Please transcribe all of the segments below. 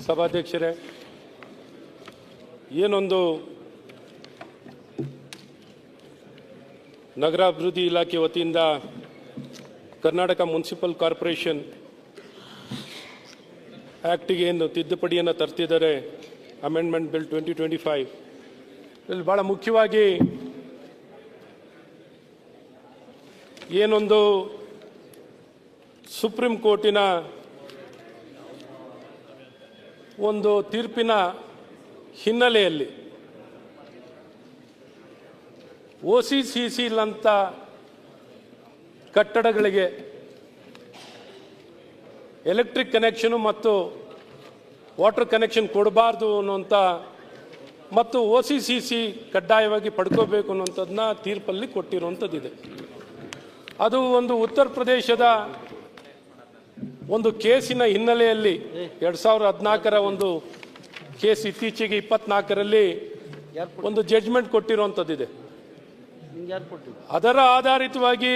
ಸಭಾಧ್ಯಕ್ಷರೇ, ಏನೊಂದು ನಗರಾಭಿವೃದ್ಧಿ ಇಲಾಖೆ ವತಿಯಿಂದ ಕರ್ನಾಟಕ ಮುನ್ಸಿಪಲ್ ಕಾರ್ಪೊರೇಷನ್ ಆ್ಯಕ್ಟಿಗೆ ಏನು ತಿದ್ದುಪಡಿಯನ್ನು ತರ್ತಿದ್ದಾರೆ, ಅಮೆಂಡ್ಮೆಂಟ್ ಬಿಲ್ 2025, ಇಲ್ಲಿ ಭಾಳ ಮುಖ್ಯವಾಗಿ ಏನೊಂದು ಸುಪ್ರೀಂ ಕೋರ್ಟಿನ ಒಂದು ತೀರ್ಪಿನ ಹಿನ್ನೆಲೆಯಲ್ಲಿ OCCC ಇಲ್ಲಂತ ಕಟ್ಟಡಗಳಿಗೆ ಎಲೆಕ್ಟ್ರಿಕ್ ಕನೆಕ್ಷನು ಮತ್ತು ವಾಟರ್ ಕನೆಕ್ಷನ್ ಕೊಡಬಾರ್ದು ಅನ್ನುವಂಥ ಮತ್ತು OCCC ಕಡ್ಡಾಯವಾಗಿ ಪಡ್ಕೋಬೇಕು ಅನ್ನುವಂಥದ್ದನ್ನ ತೀರ್ಪಲ್ಲಿ ಕೊಟ್ಟಿರುವಂಥದ್ದಿದೆ. ಅದು ಒಂದು ಉತ್ತರ ಪ್ರದೇಶದ ಒಂದು ಕೇಸಿನ ಹಿನ್ನೆಲೆಯಲ್ಲಿ 2014ರ ಒಂದು ಕೇಸ್ ಇತ್ತೀಚೆಗೆ 24ರಲ್ಲಿ ಒಂದು ಜಡ್ಜ್ಮೆಂಟ್ ಕೊಟ್ಟಿರುವಂಥದ್ದಿದೆ. ಅದರ ಆಧಾರಿತವಾಗಿ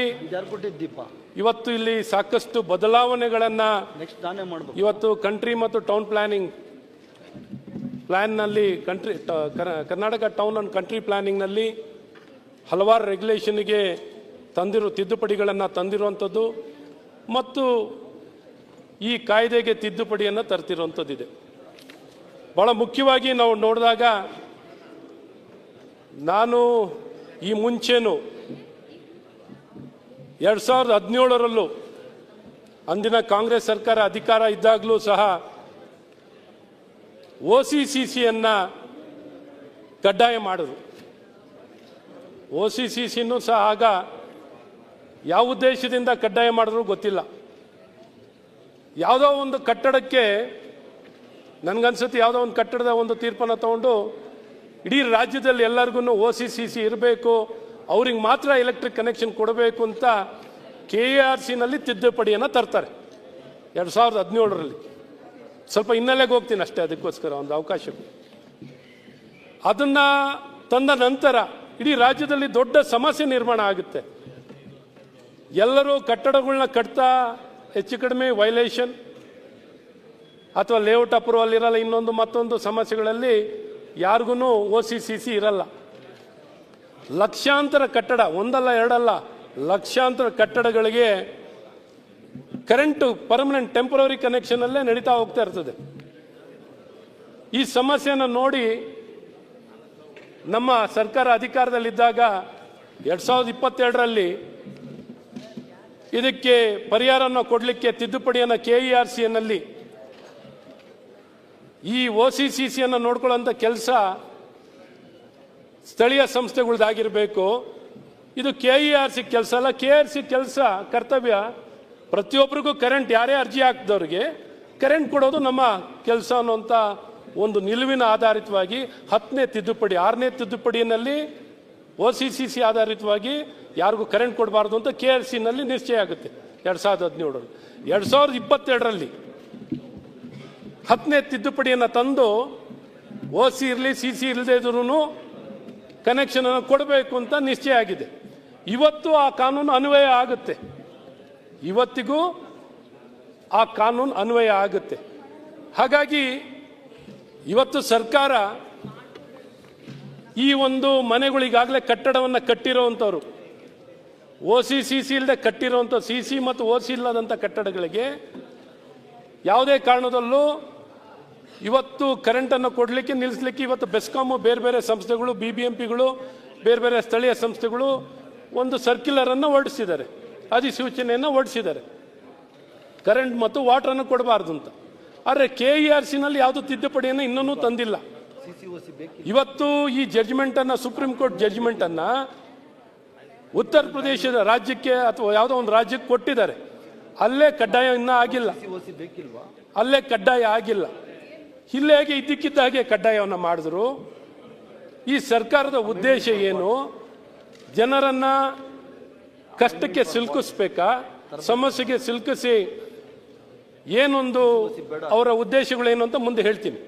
ಇವತ್ತು ಇಲ್ಲಿ ಸಾಕಷ್ಟು ಬದಲಾವಣೆಗಳನ್ನು ಇವತ್ತು ಕಂಟ್ರಿ ಮತ್ತು ಟೌನ್ ಪ್ಲಾನ್ನಲ್ಲಿ ಕರ್ನಾಟಕ ಟೌನ್ ಅಂಡ್ ಕಂಟ್ರಿ ಪ್ಲಾನಿಂಗ್ನಲ್ಲಿ ಹಲವಾರು ರೆಗ್ಯುಲೇಷನ್ಗೆ ತಿದ್ದುಪಡಿಗಳನ್ನು ತಂದಿರುವಂಥದ್ದು ಮತ್ತು ಈ ಕಾಯ್ದೆಗೆ ತಿದ್ದುಪಡಿಯನ್ನು ತರ್ತಿರುವಂಥದ್ದಿದೆ. ಭಾಳ ಮುಖ್ಯವಾಗಿ ನಾವು ನೋಡಿದಾಗ, ನಾನು ಈ ಮುಂಚೆನೂ 2017ರಲ್ಲೂ ಅಂದಿನ ಕಾಂಗ್ರೆಸ್ ಸರ್ಕಾರ ಅಧಿಕಾರ ಇದ್ದಾಗಲೂ ಸಹ OCCCಯನ್ನು ಕಡ್ಡಾಯ ಮಾಡಿದ್ರು. OCCCನೂ ಸಹ ಆಗ ಯಾವ ಉದ್ದೇಶದಿಂದ ಕಡ್ಡಾಯ ಮಾಡಿದ್ರು ಗೊತ್ತಿಲ್ಲ. ಯಾವುದೋ ಒಂದು ಕಟ್ಟಡಕ್ಕೆ, ನನಗನ್ಸುತ್ತೆ ಯಾವುದೋ ಒಂದು ಕಟ್ಟಡದ ಒಂದು ತೀರ್ಪನ್ನು ತಗೊಂಡು ಇಡೀ ರಾಜ್ಯದಲ್ಲಿ ಎಲ್ಲರಿಗೂ OCCC ಇರಬೇಕು, ಅವ್ರಿಗೆ ಮಾತ್ರ ಎಲೆಕ್ಟ್ರಿಕ್ ಕನೆಕ್ಷನ್ ಕೊಡಬೇಕು ಅಂತ KERCನಲ್ಲಿ ತಿದ್ದುಪಡಿಯನ್ನು ತರ್ತಾರೆ 2017ರಲ್ಲಿ. ಸ್ವಲ್ಪ ಹಿನ್ನೆಲೆಗೆ ಹೋಗ್ತೀನಿ ಅಷ್ಟೇ, ಅದಕ್ಕೋಸ್ಕರ ಒಂದು ಅವಕಾಶ. ಅದನ್ನು ತಂದ ನಂತರ ಇಡೀ ರಾಜ್ಯದಲ್ಲಿ ದೊಡ್ಡ ಸಮಸ್ಯೆ ನಿರ್ಮಾಣ ಆಗುತ್ತೆ. ಎಲ್ಲರೂ ಕಟ್ಟಡಗಳನ್ನ ಕಟ್ತಾ ಹೆಚ್ಚು ಕಡಿಮೆ ವೈಲೇಷನ್ ಅಥವಾ ಲೇಔಟ್ ಅಪ್ರೂವಲ್ ಇರಲ್ಲ, ಇನ್ನೊಂದು ಮತ್ತೊಂದು ಸಮಸ್ಯೆಗಳಲ್ಲಿ ಯಾರಿಗೂ OCCC ಇರಲ್ಲ. ಲಕ್ಷಾಂತರ ಕಟ್ಟಡ, ಒಂದಲ್ಲ ಎರಡಲ್ಲ, ಲಕ್ಷಾಂತರ ಕಟ್ಟಡಗಳಿಗೆ ಕರೆಂಟು ಪರ್ಮನೆಂಟ್ ಟೆಂಪರರಿ ಕನೆಕ್ಷನಲ್ಲೇ ನಡೀತಾ ಹೋಗ್ತಾ ಇರ್ತದೆ. ಈ ಸಮಸ್ಯೆಯನ್ನು ನೋಡಿ ನಮ್ಮ ಸರ್ಕಾರ ಅಧಿಕಾರದಲ್ಲಿದ್ದಾಗ 2022ರಲ್ಲಿ ಇದಕ್ಕೆ ಪರಿಹಾರವನ್ನು ಕೊಡಲಿಕ್ಕೆ ತಿದ್ದುಪಡಿಯನ್ನು KERCನಲ್ಲಿ ಈ OCCCಯನ್ನು ನೋಡ್ಕೊಳ್ಳೋಂಥ ಕೆಲಸ ಸ್ಥಳೀಯ ಸಂಸ್ಥೆಗಳದ್ದಾಗಿರಬೇಕು. ಇದು KERC ಕೆಲಸ ಅಲ್ಲ. KERC ಕೆಲಸ ಕರ್ತವ್ಯ ಪ್ರತಿಯೊಬ್ಬರಿಗೂ ಕರೆಂಟ್, ಯಾರೇ ಅರ್ಜಿ ಹಾಕಿದವ್ರಿಗೆ ಕರೆಂಟ್ ಕೊಡೋದು ನಮ್ಮ ಕೆಲಸ ಅನ್ನುವಂಥ ಒಂದು ನಿಲುವಿನ ಆಧಾರಿತವಾಗಿ 10ನೇ ತಿದ್ದುಪಡಿ 6ನೇ ತಿದ್ದುಪಡಿಯಲ್ಲಿ OCCC ಆಧಾರಿತವಾಗಿ ಯಾರಿಗೂ ಕರೆಂಟ್ ಕೊಡಬಾರ್ದು ಅಂತ KERCನಲ್ಲಿ ನಿಶ್ಚಯ ಆಗುತ್ತೆ 2017ರಲ್ಲಿ. 2022ರಲ್ಲಿ 10ನೇ ತಿದ್ದುಪಡಿಯನ್ನು ತಂದು OC ಇರಲಿ CC ಇಲ್ಲದೆ ಇದ್ರೂ ಕನೆಕ್ಷನ್ ಅನ್ನು ಕೊಡಬೇಕು ಅಂತ ನಿಶ್ಚಯ ಆಗಿದೆ. ಇವತ್ತು ಆ ಕಾನೂನು ಅನ್ವಯ ಆಗುತ್ತೆ, ಇವತ್ತಿಗೂ ಆ ಕಾನೂನು ಅನ್ವಯ ಆಗುತ್ತೆ. ಹಾಗಾಗಿ ಇವತ್ತು ಸರ್ಕಾರ ಈ ಒಂದು ಮನೆಗಳಿಗಾಗಲೇ ಕಟ್ಟಡವನ್ನು ಕಟ್ಟಿರೋವಂಥವ್ರು, OCCC ಇಲ್ಲದೆ ಕಟ್ಟಿರೋವಂಥ CC ಮತ್ತು OC ಇಲ್ಲದಂಥ ಕಟ್ಟಡಗಳಿಗೆ ಯಾವುದೇ ಕಾರಣದಲ್ಲೂ ಇವತ್ತು ಕರೆಂಟನ್ನು ಕೊಡಲಿಕ್ಕೆ ನಿಲ್ಲಿಸಲಿಕ್ಕೆ ಇವತ್ತು ಬೆಸ್ಕಾಮು, ಬೇರೆ ಬೇರೆ ಸಂಸ್ಥೆಗಳು, BBMPಗಳು, ಬೇರೆ ಬೇರೆ ಸ್ಥಳೀಯ ಸಂಸ್ಥೆಗಳು ಒಂದು ಸರ್ಕ್ಯುಲರನ್ನು ಹೊರಡಿಸಿದ್ದಾರೆ, ಅಧಿಸೂಚನೆಯನ್ನು ಹೊರಡಿಸಿದ್ದಾರೆ, ಕರೆಂಟ್ ಮತ್ತು ವಾಟರನ್ನು ಕೊಡಬಾರ್ದು ಅಂತ. ಆದರೆ KERCನಲ್ಲಿ ಯಾವುದೋ ತಿದ್ದುಪಡಿಯನ್ನು ಇನ್ನೂ ತಂದಿಲ್ಲ. ಇವತ್ತು ಈ ಜಡ್ಜ್ಮೆಂಟನ್ನು, ಸುಪ್ರೀಂ ಕೋರ್ಟ್ ಜಡ್ಜ್ಮೆಂಟನ್ನು ಉತ್ತರ ಪ್ರದೇಶದ ರಾಜ್ಯಕ್ಕೆ ಅಥವಾ ಯಾವುದೋ ಒಂದು ರಾಜ್ಯಕ್ಕೆ ಕೊಟ್ಟಿದ್ದಾರೆ. ಅಲ್ಲೇ ಕಡ್ಡಾಯ ಇನ್ನೂ ಆಗಿಲ್ಲ, ಅಲ್ಲೇ ಕಡ್ಡಾಯ ಆಗಿಲ್ಲ. ಇಲ್ಲೇ ಹಾಗೆ ಇದ್ದಕ್ಕಿದ್ದ ಹಾಗೆ ಕಡ್ಡಾಯವನ್ನು ಮಾಡಿದ್ರು. ಈ ಸರ್ಕಾರದ ಉದ್ದೇಶ ಏನು? ಜನರನ್ನ ಕಷ್ಟಕ್ಕೆ ಸಿಲುಕಿಸ್ಬೇಕಾ, ಸಮಸ್ಯೆಗೆ ಸಿಲುಕಿಸಿ ಏನೊಂದು ಅವರ ಉದ್ದೇಶಗಳೇನು ಅಂತ ಮುಂದೆ ಹೇಳ್ತೀನಿ.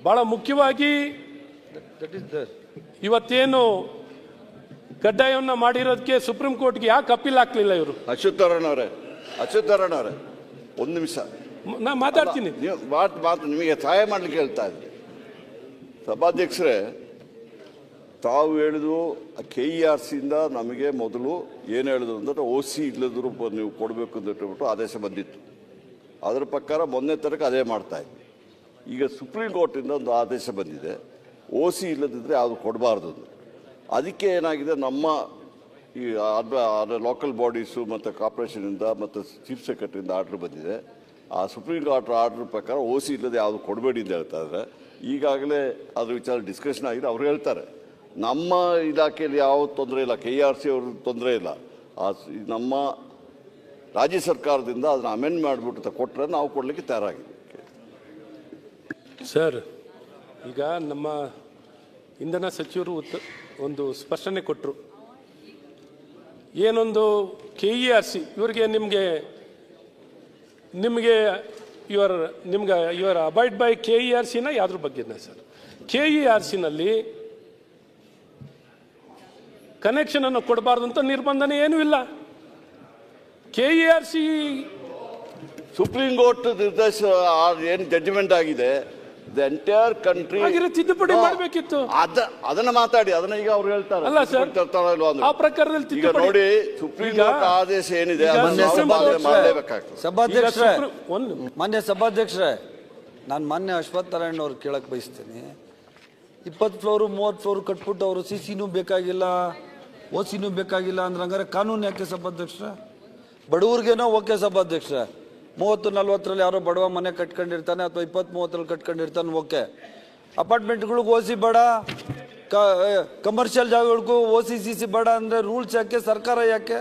ಬಹಳ ಮುಖ್ಯವಾಗಿ ಇವತ್ತೇನು ಕಡ್ಡಾಯವನ್ನು ಮಾಡಿರೋದಕ್ಕೆ ಸುಪ್ರೀಂ ಕೋರ್ಟ್ಗೆ ಯಾಕೆ ಅಪೀಲ್ ಹಾಕ್ಲಿಲ್ಲ ಇವರು? ಅಚ್ಯುತಾರಣ್ಣ ಅವರೇ ಒಂದು ನಿಮಿಷ. ನಾ ಮಾತಾಡ್ತೀನಿ. ನೀವು ಮಾತು ನಿಮಗೆ ಸಹಾಯ ಮಾಡ್ಲಿಕ್ಕೆ ಹೇಳ್ತಾ ಇದ್ದೆ. ಸಭಾಧ್ಯಕ್ಷರೇ, ತಾವು ಹೇಳಿದ್ರು KERC ಇಂದ ನಮಗೆ ಮೊದಲು ಏನು ಹೇಳಿದ್ರು ಅಂದರೆ OC ಇಲ್ಲದ್ರು ನೀವು ಕೊಡಬೇಕು ಅಂತ ಹೇಳ್ಬಿಟ್ಟು ಆದೇಶ ಬಂದಿತ್ತು. ಅದರ ಪ್ರಕಾರ ಮೊನ್ನೆ ತನಕ ಅದೇ ಮಾಡ್ತಾ ಇದ್ವಿ. ಈಗ ಸುಪ್ರೀಂ ಕೋರ್ಟಿಂದ ಒಂದು ಆದೇಶ ಬಂದಿದೆ, OC ಇಲ್ಲದಿದ್ದರೆ ಯಾವುದು ಕೊಡಬಾರ್ದು. ಅದಕ್ಕೆ ಏನಾಗಿದೆ, ನಮ್ಮ ಈ ಲೋಕಲ್ ಬಾಡೀಸು ಮತ್ತು ಕಾರ್ಪೊರೇಷನಿಂದ ಮತ್ತು ಚೀಫ್ ಸೆಕ್ರೆಟರಿಯಿಂದ ಆರ್ಡ್ರ್ ಬಂದಿದೆ. ಆ ಸುಪ್ರೀಂ ಕೋರ್ಟ್ ಆರ್ಡ್ರ್ ಪ್ರಕಾರ OC ಇಲ್ಲದೆ ಯಾವುದು ಕೊಡಬೇಡಿ ಅಂತ ಹೇಳ್ತಾ ಇದ್ದಾರೆ. ಈಗಾಗಲೇ ಅದ್ರ ವಿಚಾರ ಡಿಸ್ಕಷನ್ ಆಗಿದೆ. ಅವ್ರು ಹೇಳ್ತಾರೆ ನಮ್ಮ ಇಲಾಖೆಯಲ್ಲಿ ಯಾವ ತೊಂದರೆ ಇಲ್ಲ, KERC ಅವ್ರಿಗೆ ತೊಂದರೆ ಇಲ್ಲ, ನಮ್ಮ ರಾಜ್ಯ ಸರ್ಕಾರದಿಂದ ಅದನ್ನು ಅಮೆಂಡ್ ಮಾಡಿಬಿಟ್ಟು ಕೊಟ್ಟರೆ ನಾವು ಕೊಡಲಿಕ್ಕೆ ತಯಾರಾಗಿದ್ದೀವಿ. ಸರ್, ಈಗ ನಮ್ಮ ಇಂಧನ ಸಚಿವರು ಒಂದು ಸ್ಪಷ್ಟನೆ ಕೊಟ್ಟರು. ಏನೊಂದು KERC ಇವರಿಗೆ ನಿಮಗೆ ಯುವರ್ ಅಬೈಡ್ ಬೈ KERCನ ಯಾವ್ದ್ರ ಬಗ್ಗೆನ ಸರ್? KERCನಲ್ಲಿ ಕನೆಕ್ಷನ್ ಅನ್ನು ಕೊಡಬಾರ್ದು ಅಂತ ನಿರ್ಬಂಧನೆ ಏನೂ ಇಲ್ಲ. KERC ಸುಪ್ರೀಂ ಕೋರ್ಟ್ ನಿರ್ದೇಶ ಏನು ಜಡ್ಜ್ಮೆಂಟ್ ಆಗಿದೆ, ದ ಎಂಟೈರ್ ಕಂಟ್ರಿ ತಿದ್ದುಪಡಿ ಮಾಡಬೇಕಿತ್ತು. ಅದನ್ನ ಮಾತಾಡಿ, ಅದನ್ನ ಈಗ ಅವ್ರು ಹೇಳ್ತಾರೆ. ಅಲ್ಲ ಸರ್, ಆ ಪ್ರಕಾರದಲ್ಲಿ ಈಗ ನೋಡಿ ಸುಪ್ರೀಂ ಕೋರ್ಟ್ ಆದೇಶ ಏನಿದೆ ಮಾಡಲೇಬೇಕಾಗ್ತದೆ. ಸಭಾಧ್ಯಕ್ಷರೇ, ಮಾನ್ಯ ಸಭಾಧ್ಯಕ್ಷರೇ, ನಾನು ಮಾನ್ಯ ಅಶ್ವಥ್ ನಾರಾಯಣ್ ಅವ್ರು ಕೇಳಕ್ ಬಯಸ್ತೀನಿ. 20 ಫ್ಲೋರು 30 ಫ್ಲೋರ್ ಕಟ್ಬಿಟ್ಟು ಅವರು CCನೂ ಬೇಕಾಗಿಲ್ಲ, OCನೂ ಬೇಕಾಗಿಲ್ಲ ಅಂದ್ರೆ ಹಂಗಾರೆ ಕಾನೂನು ಯಾಕೆ ಸಭಾಧ್ಯಕ್ಷರೇ? ಬಡವ್ರಿಗೇನೋ ಓಕೆ ಸಭಾಧ್ಯಕ್ಷರೇ, 30-40ರಲ್ಲಿ ಯಾರೋ ಬಡವ ಮನೆ ಕಟ್ಕೊಂಡಿರ್ತಾನೆ ಅಥವಾ 20-30ರಲ್ಲಿ ಕಟ್ಕೊಂಡಿರ್ತಾನೆ, ಓಕೆ. ಅಪಾರ್ಟ್ಮೆಂಟ್ಗಳಿಗೂ OC ಬೇಡ, ಕಮರ್ಷಿಯಲ್ ಜಾಗಗಳಿಗೂ OC CC ಬೇಡ ಅಂದ್ರೆ ರೂಲ್ಸ್ ಯಾಕೆ? ಸರ್ಕಾರ ಯಾಕೆ?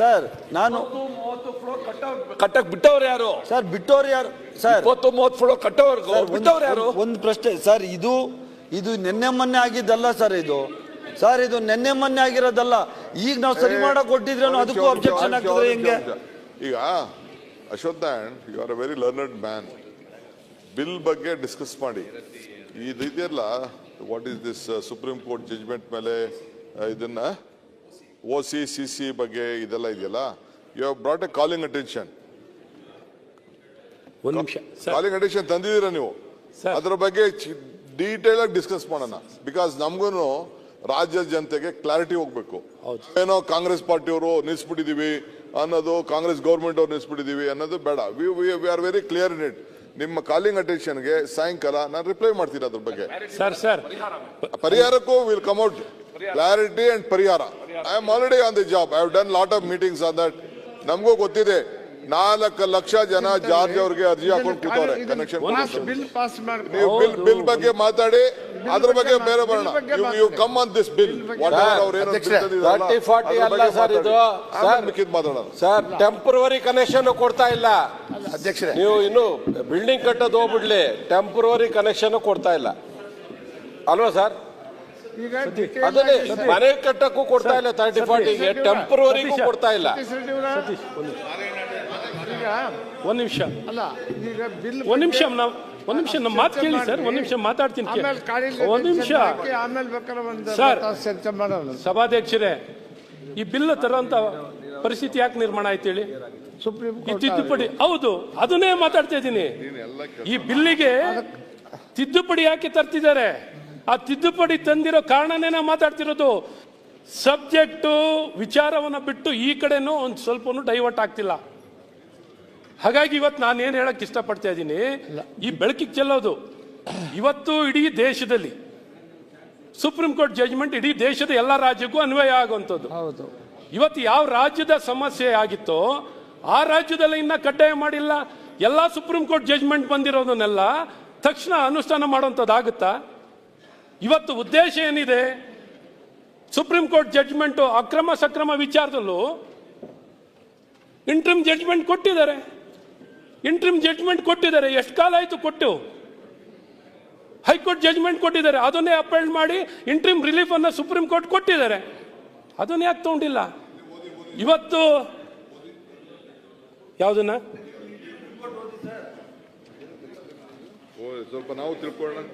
ಸರ್, ನಾನು ಕಟ್ಟಕ್ ಬಿಟ್ಟವ್ರು ಯಾರು ಸರ್? ಬಿಟ್ಟವ್ರು ಯಾರು ಸರ್? 20-30 ಫ್ಲೋರ್ ಕಟ್ಟೋರ್ಗು ಬಿಟ್ಟವ್ರು ಯಾರು? ಒಂದು ಪ್ರಶ್ನೆ ಸರ್, ಇದು ನಿನ್ನೆ ಮೊನ್ನೆ ಆಗಿದ್ದಲ್ಲ ಸರ್. ಇದು ನಿನ್ನೆ ಮೊನ್ನೆ ಆಗಿರೋದಲ್ಲ. ಈಗ ನಾವು ಸರಿ ಮಾಡಕ್ ಕೊಟ್ಟಿದ್ರೇನು ಅದಕ್ಕೂ ಅಬ್ಜೆಕ್ಷನ್ ಆಗ್ತದೆ ಹೆಂಗೆ? ಈಗ Ashwath Narayan, you are a very learned man. Bill ಬಗ್ಗೆ ಡಿಸ್ಕಸ್ ಮಾಡಿ. ಇದೆಯಲ್ಲ, what is this Supreme Court judgment ಮೇಲೆ ಇದನ್ನ OC CC ಬಗ್ಗೆ ಇದೆಲ್ಲ ಇದೆಯಲ್ಲ, you have brought a calling attention. Calling attention ತಂದಿದ್ದೀರಾ ನೀವು. ಅದರ ಬಗ್ಗೆ ಡೀಟೇಲ್ ಆಗಿ ಡಿಸ್ಕಸ್ ಮಾಡೋಣ. ಬಿಕಾಸ್ ನಮ್ಗೂ ರಾಜ್ಯದ ಜನತೆಗೆ ಕ್ಲಾರಿಟಿ ಹೋಗ್ಬೇಕು. ಏನೋ ಕಾಂಗ್ರೆಸ್ ಪಾರ್ಟಿಯವರು ನಿಲ್ಸ್ಬಿಟ್ಟಿದೀವಿ ಅನ್ನೋದು, ಕಾಂಗ್ರೆಸ್ ಗೌರ್ಮೆಂಟ್ ಅವ್ರು ನಿಲ್ಸ್ಬಿಟ್ಟಿದೀವಿ ಅನ್ನೋದು ಬೇಡ. We are very clear in it. ನಿಮ್ಮ ಕಾಲಿಂಗ್ ಅಟೆನ್ಷನ್ಗೆ ಸಾಯಂಕಾಲ ನಾನು ರಿಪ್ಲೈ ಮಾಡ್ತೀನಿ ಅದ್ರ ಬಗ್ಗೆ. ಸರ್ ಪರಿಹಾರಕ್ಕೂ will come out clarity and ಪರಿಹಾರ. I am already on the job. I have done lot of meetings on that. ನಮಗೂ ಗೊತ್ತಿದೆ, 4 ಲಕ್ಷ ಜನ ಜಾರ್ಜ್ ಅವ್ರಿಗೆ ಅರ್ಜಿ ಹಾಕೊಂಡು ಕೂತವ್ರೆ ಕನೆಕ್ಷನ್. ನೀವು ಬಿಲ್ ಬಗ್ಗೆ ಮಾತಾಡಿ, ಅದ್ರ ಬಗ್ಗೆ ಬೇರೆ ಬರೋಣ. You come on this bill. ಮಾತಾಡೋಣ ಸರ್. ಟೆಂಪರರಿ ಕನೆಕ್ಷನ್ ಕೊಡ್ತಾ ಇಲ್ಲ ಅಧ್ಯಕ್ಷರೇ. ನೀವು ಇನ್ನು ಬಿಲ್ಡಿಂಗ್ ಕಟ್ಟೋದು ಹೋಗ್ಬಿಡ್ಲಿ, ಟೆಂಪರರಿ ಕನೆಕ್ಷನ್ ಕೊಡ್ತಾ ಇಲ್ಲ ಅಲ್ವಾ ಸರ್? ಅದನ್ನೇ ಮನೆ ಕಟ್ಟಕ್ಕೂ ಕೊಡ್ತಾ ಇಲ್ಲ, 30-40ಗೆ ಟೆಂಪರರಿಗೂ ಕೊಡ್ತಾ ಇಲ್ಲ. ಒಂದ್ ನಿಮಿಷ ನಮ್ಮ ಮಾತು ಕೇಳಿ ಸರ್. ಒಂದ್ ನಿಮಿಷ ಮಾತಾಡ್ತೀನಿ. ಒಂದ್ ನಿಮಿಷ ಸರ್. ಸಭಾಧ್ಯಕ್ಷರೇ, ಈ ಬಿಲ್ ತರೋಂತ ಪರಿಸ್ಥಿತಿ ಯಾಕೆ ನಿರ್ಮಾಣ ಆಯ್ತು ಹೇಳಿ? ಈ ತಿದ್ದುಪಡಿ ಹೌದು, ಅದನ್ನೇ ಮಾತಾಡ್ತಾ ಇದ್ದೀನಿ. ಈ ಬಿಲ್ಲಿಗೆ ತಿದ್ದುಪಡಿ ಯಾಕೆ ತರ್ತಿದ್ದಾರೆ? ಆ ತಿದ್ದುಪಡಿ ತಂದಿರೋ ಕಾರಣನೇ ನಾ ಮಾತಾಡ್ತಿರೋದು. ಸಬ್ಜೆಕ್ಟು ವಿಚಾರವನ್ನ ಬಿಟ್ಟು ಈ ಕಡೆನೂ ಒಂದು ಸ್ವಲ್ಪನೂ ಡೈವರ್ಟ್ ಆಗ್ತಿಲ್ಲ. ಹಾಗಾಗಿ ಇವತ್ತು ನಾನು ಏನು ಹೇಳಕ್ ಇಷ್ಟಪಡ್ತಾ ಇದ್ದೀನಿ, ಈ ಬೆಳಕಿಗೆ ಚೆಲ್ಲೋದು ಇವತ್ತು ಇಡೀ ದೇಶದಲ್ಲಿ ಸುಪ್ರೀಂ ಕೋರ್ಟ್ ಜಜ್ಮೆಂಟ್ ಇಡೀ ದೇಶದ ಎಲ್ಲ ರಾಜ್ಯಕ್ಕೂ ಅನ್ವಯ ಆಗುವಂಥದ್ದು. ಇವತ್ತು ಯಾವ ರಾಜ್ಯದ ಸಮಸ್ಯೆ ಆಗಿತ್ತೋ ಆ ರಾಜ್ಯದಲ್ಲಿ ಇನ್ನ ಕಡ್ಡಾಯ ಮಾಡಿಲ್ಲ. ಎಲ್ಲ ಸುಪ್ರೀಂ ಕೋರ್ಟ್ ಜಜ್ಮೆಂಟ್ ಬಂದಿರೋದನ್ನೆಲ್ಲ ತಕ್ಷಣ ಅನುಷ್ಠಾನ ಮಾಡುವಂಥದ್ದಾಗುತ್ತಾ? ಇವತ್ತು ಉದ್ದೇಶ ಏನಿದೆ? ಸುಪ್ರೀಂ ಕೋರ್ಟ್ ಜಡ್ಜ್ಮೆಂಟ್ ಅಕ್ರಮ ಸಕ್ರಮ ವಿಚಾರದಲ್ಲೂ ಇಂಟ್ರಿಮ್ ಜಡ್ಜ್ಮೆಂಟ್ ಕೊಟ್ಟಿದ್ದಾರೆ. ಎಷ್ಟು ಕಾಲ ಆಯ್ತು ಕೊಟ್ಟು? ಹೈಕೋರ್ಟ್ ಜಡ್ಜ್ಮೆಂಟ್ ಕೊಟ್ಟಿದ್ದಾರೆ, ಅದನ್ನೇ ಅಪೀಲ್ ಮಾಡಿ ಇಂಟ್ರಿಮ್ ರಿಲೀಫ್ ಅನ್ನ ಸುಪ್ರೀಂ ಕೋರ್ಟ್ ಕೊಟ್ಟಿದ್ದಾರೆ. ಅದನ್ನ ಯಾಕೆ ತಗೊಂಡಿಲ್ಲ? ಇವತ್ತು ಯಾವುದನ್ನ ಸ್ವಲ್ಪ ನಾವು ತಿಳ್ಕೊಳ್ಳೋಣ.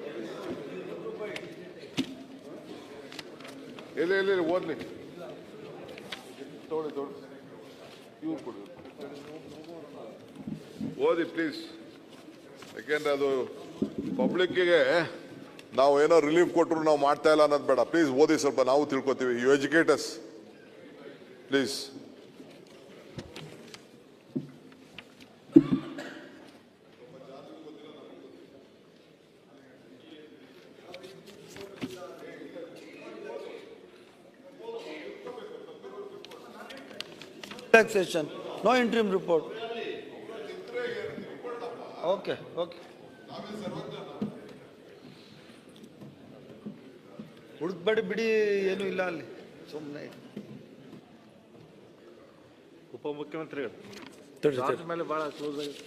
ಇಲ್ಲ ಓದ್ಲಿ ತಗೊಳ್ಳಿ ಇವ್ರು ಕೊಡಿ. ಓದಿ ಪ್ಲೀಸ್. ಯಾಕೆಂದ್ರೆ ಅದು ಪಬ್ಲಿಕ್ಕಿಗೆ ನಾವು ಏನೋ ರಿಲೀಫ್ ಕೊಟ್ಟರು ನಾವು ಮಾಡ್ತಾ ಇಲ್ಲ ಅನ್ನೋದು ಬೇಡ. ಪ್ಲೀಸ್ ಓದಿ, ಸ್ವಲ್ಪ ನಾವು ತಿಳ್ಕೊತೀವಿ. You educators please. Taxation, no interim report. Okay. ಹುಡುಕ್ಬೇಡಿ ಬಿಡಿ, ಏನು ಇಲ್ಲ ಅಲ್ಲಿ, ಸುಮ್ಮನೆ ಉಪಮುಖ್ಯಮಂತ್ರಿಗಳು ಜಾರ್ಜ್ ಮೇಲೆ ಬಹಳ ಕ್ಲೋಸ್ ಆಗಿದೆ.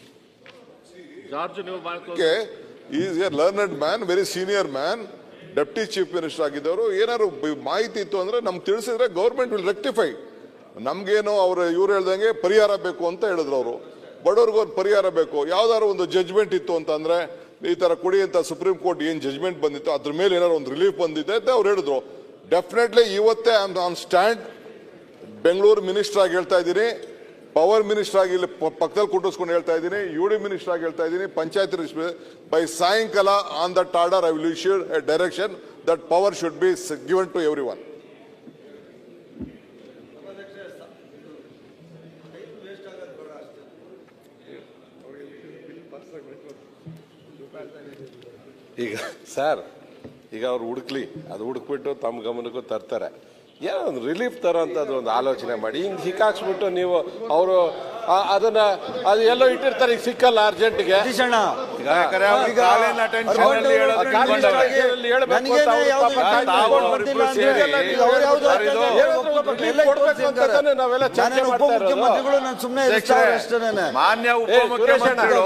ಜಾರ್ಜ್ ನೀವು ಬಹಳ close. Is a learned man, very senior man, deputy chief minister ಆಗಿದ್ದವರು. ಏನಾದ್ರು ಮಾಹಿತಿ ಇತ್ತು ಅಂದ್ರೆ ನಮ್ಗೆ ತಿಳಿಸಿದ್ರೆ ಗೌರ್ಮೆಂಟ್ ವಿಲ್ ರೆಕ್ಟಿಫೈ. ನಮ್ಗೇನು ಇವ್ರು ಹೇಳ್ದಂಗೆ ಪರಿಹಾರ ಬೇಕು ಅಂತ ಹೇಳಿದ್ರು ಅವರು. ಬಡವ್ರಿಗೂ ಒಂದು ಪರಿಹಾರ ಬೇಕು. ಯಾವ್ದಾದ್ರು ಒಂದು ಜಜ್ಮೆಂಟ್ ಇತ್ತು ಅಂತಂದ್ರೆ ಈ ತರ ಕೊಡಿ ಅಂತ ಸುಪ್ರೀಂ ಕೋರ್ಟ್ ಏನ್ ಜಜ್ಮೆಂಟ್ ಬಂದಿತ್ತು ಅದ್ರ ಮೇಲೆ ಏನಾದ್ರು ಒಂದು ರಿಲೀಫ್ ಬಂದಿದೆ ಅಂತ ಅವ್ರು ಹೇಳಿದ್ರು. ಡೆಫಿನೆಟ್ಲಿ ಇವತ್ತೇ I am stand. Bengaluru minister ಆಗಿ ಹೇಳ್ತಾ ಇದ್ದೀನಿ, ಪವರ್ ಮಿನಿಸ್ಟರ್ ಆಗಿ ಇಲ್ಲಿ ಪಕ್ಕದಲ್ಲಿ ಕುಟ್ಟಿಸ್ಕೊಂಡು ಹೇಳ್ತಾ ಇದ್ದೀನಿ, UD ಮಿನಿಸ್ಟರ್ ಆಗಿ ಹೇಳ್ತಾ ಇದ್ದೀನಿ, ಪಂಚಾಯತ್ ಬೈ ಸಾಯಂಕಾಲ on that order I will issue a direction that power should be given to every one. ಈಗ ಸರ್, ಈಗ ಅವ್ರು ಹುಡುಕ್ಲಿ, ಅದು ಹುಡುಕ್ಬಿಟ್ಟು ತಮ್ಮ ಗಮನಕ್ಕೂ ತರ್ತಾರೆ. ಏನೋ ಒಂದು ರಿಲೀಫ್ ತರೋ ಅಂತದ್ದು ಒಂದು ಆಲೋಚನೆ ಮಾಡಿ. ಹಿಂಗೆ ಸಿಕ್ಕಾಕ್ಸ್ಬಿಟ್ಟು ನೀವು ಅವರು ಅದನ್ನ ಅದು ಎಲ್ಲೋ ಇಟ್ಟಿರ್ತಾರೆ, ಈಗ ಸಿಕ್ಕಲ್ಲ ಅರ್ಜೆಂಟ್ಗೆ. ನಾವೆಲ್ಲ ಚರ್ಚೆ ಮಾಡ್ತಾ ಇರೋದು. ಮಾನ್ಯ ಉಪಮುಖ್ಯಮಂತ್ರಿಗಳು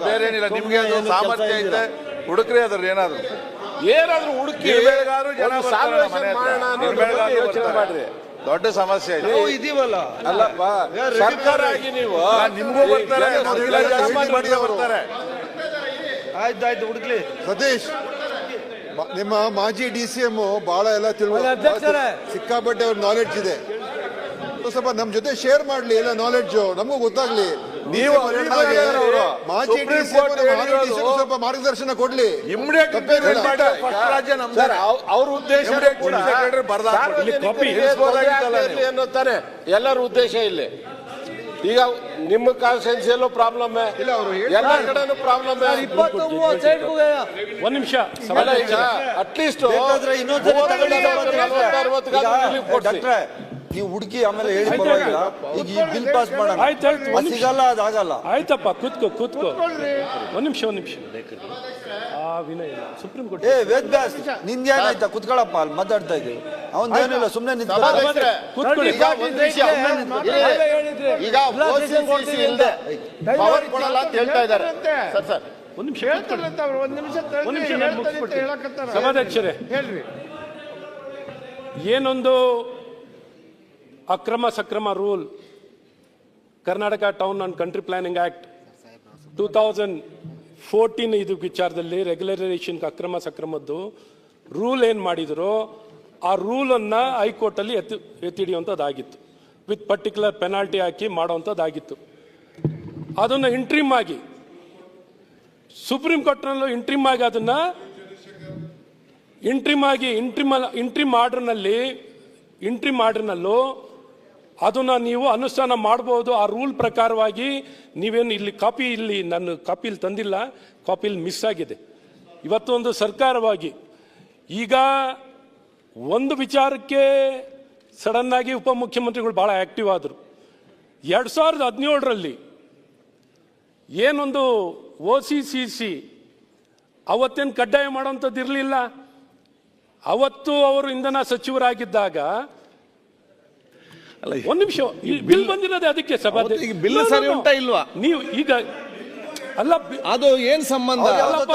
ಬೇರೇನಿಲ್ಲ, ನಿಮ್ಗೆ ಸಾಮರ್ಥ್ಯ ಐತೆ, ಹುಡುಕ್ರಿ ಅದ್ರ ಏನಾದ್ರು ಹುಡುಕಿ ಮಾಡ್ರಿ. ದೊಡ್ಡ ಸಮಸ್ಯೆ ಇದೆ, ಇದೀವಲ್ಲ. ಅಲ್ಲಪ್ಪ, ಸರ್ಕಾರ ಆಗಿ ನೀವು ನಿಮ್ಗೂ ಬರ್ತಾರೆ. ಆಯ್ತು ಹುಡುಕ್ಲಿ. ಸತೀಶ್, ನಿಮ್ಮ ಮಾಜಿ DCM ಬಹಳ ಎಲ್ಲ ಸಿಕ್ಕಾಪಟ್ಟೆ ಅವ್ರ ನಾಲೆಡ್ಜ್ ಇದೆ. ಸ್ವಲ್ಪ ನಮ್ ಜೊತೆ ಶೇರ್ ಮಾಡ್ಲಿ, ಎಲ್ಲ ನಾಲೆಡ್ಜ್ ನಮಗೂ ಗೊತ್ತಾಗ್ಲಿ. ನೀವು ಮಾಜಿ ಸ್ವಲ್ಪ ಮಾರ್ಗದರ್ಶನ ಕೊಡ್ಲಿ. ಅವ್ರ ಉದ್ದೇಶ ತಾನೆ, ಎಲ್ಲರ ಉದ್ದೇಶ ಇಲ್ಲಿ. ಈಗ ನಿಮ್ಮ ಕಾನ್ಸ್ಟಿಟ್ಯೂನ್ಸಿಯಲ್ಲೂ ಪ್ರಾಬ್ಲಮ್, ಎಲ್ಲ ಕಡೆನೂ ಪ್ರಾಬ್ಲಮ್. ಒಂದ್ ನಿಮಿಷ, ಅಟ್ಲೀಸ್ಟ್ ನೀವು ಹುಡುಕಿ ಆಮೇಲೆ ಹೇಳಿ ಪರವಾಗಿಲ್ಲ. ಈಗ ಈ ಬಿಲ್ ಪಾಸ್ ಮಾಡೋಣ, ಸಿಗಲ್ಲ, ಅದಾಗಲ್ಲ. ಆಯ್ತಪ್ಪ, ಕೂತ್ಕೋ. ಒಂದ್ ನಿಮಿಷ. ವಿನಯ್, ಸುಪ್ರೀಂ ಕೋರ್ಟ್ ವೇದ್ ವ್ಯಾಸ್, ನಿಂದೇನಾಯ್ತಾ? ಕುತ್ಕೊಳ್ಳಪ್ಪ, ಅಲ್ಲಿ ಮಾತಾಡ್ತಾ ಇದ್ದೀವಿ. ಅವನ್ದೇನಿಲ್ಲ, ಸುಮ್ಮನೆ ಕೂತ್ಕೊಳ್ಳಿ. ಸಭಾಧ್ಯಕ್ಷರೇ, ಏನೊಂದು ಅಕ್ರಮ ಸಕ್ರಮ rule, Karnataka town and country planning act 2014 ಇದು ವಿಚಾರದಲ್ಲಿ ರೆಗ್ಯುಲರೈಸೇಷನ್ ಅಕ್ರಮ ಸಕ್ರಮದ್ದು ರೂಲ್ ಏನು ಮಾಡಿದರೋ ಆ ರೂಲನ್ನು ಹೈಕೋರ್ಟಲ್ಲಿ ಎತ್ತಿಡಿಯುವಂಥದ್ದಾಗಿತ್ತು. ವಿತ್ ಪರ್ಟಿಕ್ಯುಲರ್ ಪೆನಾಲ್ಟಿ ಹಾಕಿ ಮಾಡೋವಂಥದ್ದಾಗಿತ್ತು. ಅದನ್ನು ಇಂಟ್ರಿಮ್ ಆಗಿ ಸುಪ್ರೀಂ ಕೋರ್ಟ್ನಲ್ಲೂ ಇಂಟ್ರಿಮ್ ಆರ್ಡರ್ನಲ್ಲೂ ಅದನ್ನು ನೀವು ಅನುಷ್ಠಾನ ಮಾಡ್ಬೋದು. ಆ ರೂಲ್ ಪ್ರಕಾರವಾಗಿ ನೀವೇನು ಇಲ್ಲಿ ನಾನು ಕಾಪಿಲಿ ತಂದಿಲ್ಲ, ಕಾಪಿಲಿ ಮಿಸ್ ಆಗಿದೆ. ಇವತ್ತೊಂದು ಸರ್ಕಾರವಾಗಿ ಈಗ ಒಂದು ವಿಚಾರಕ್ಕೆ ಸಡನ್ ಆಗಿ ಉಪಮುಖ್ಯಮಂತ್ರಿಗಳು ಭಾಳ ಆಕ್ಟಿವ್ ಆದರು. 2017ರಲ್ಲಿ ಏನೊಂದು OCCC ಅವತ್ತೇನು ಕಡ್ಡಾಯ ಮಾಡೋಂಥದ್ದು ಇರಲಿಲ್ಲ. ಅವತ್ತು ಅವರು ಇಂಧನ ಸಚಿವರಾಗಿದ್ದಾಗ ಒಂದ್ ನಿಮಿಷ, ಬಿಲ್ ಬಂದಿರೋದೇ ಅದಕ್ಕೆ. ಸಭಾಧ್ಯಕ್ಷ, ಬಿಲ್ ಸರಿ ಉಂಟಾ ಇಲ್ವಾ? ನೀವು ಈಗ ಅಲ್ಲ ಅದು ಏನ್ ಸಂಬಂಧ? ಅಲ್ಲಪ್ಪ,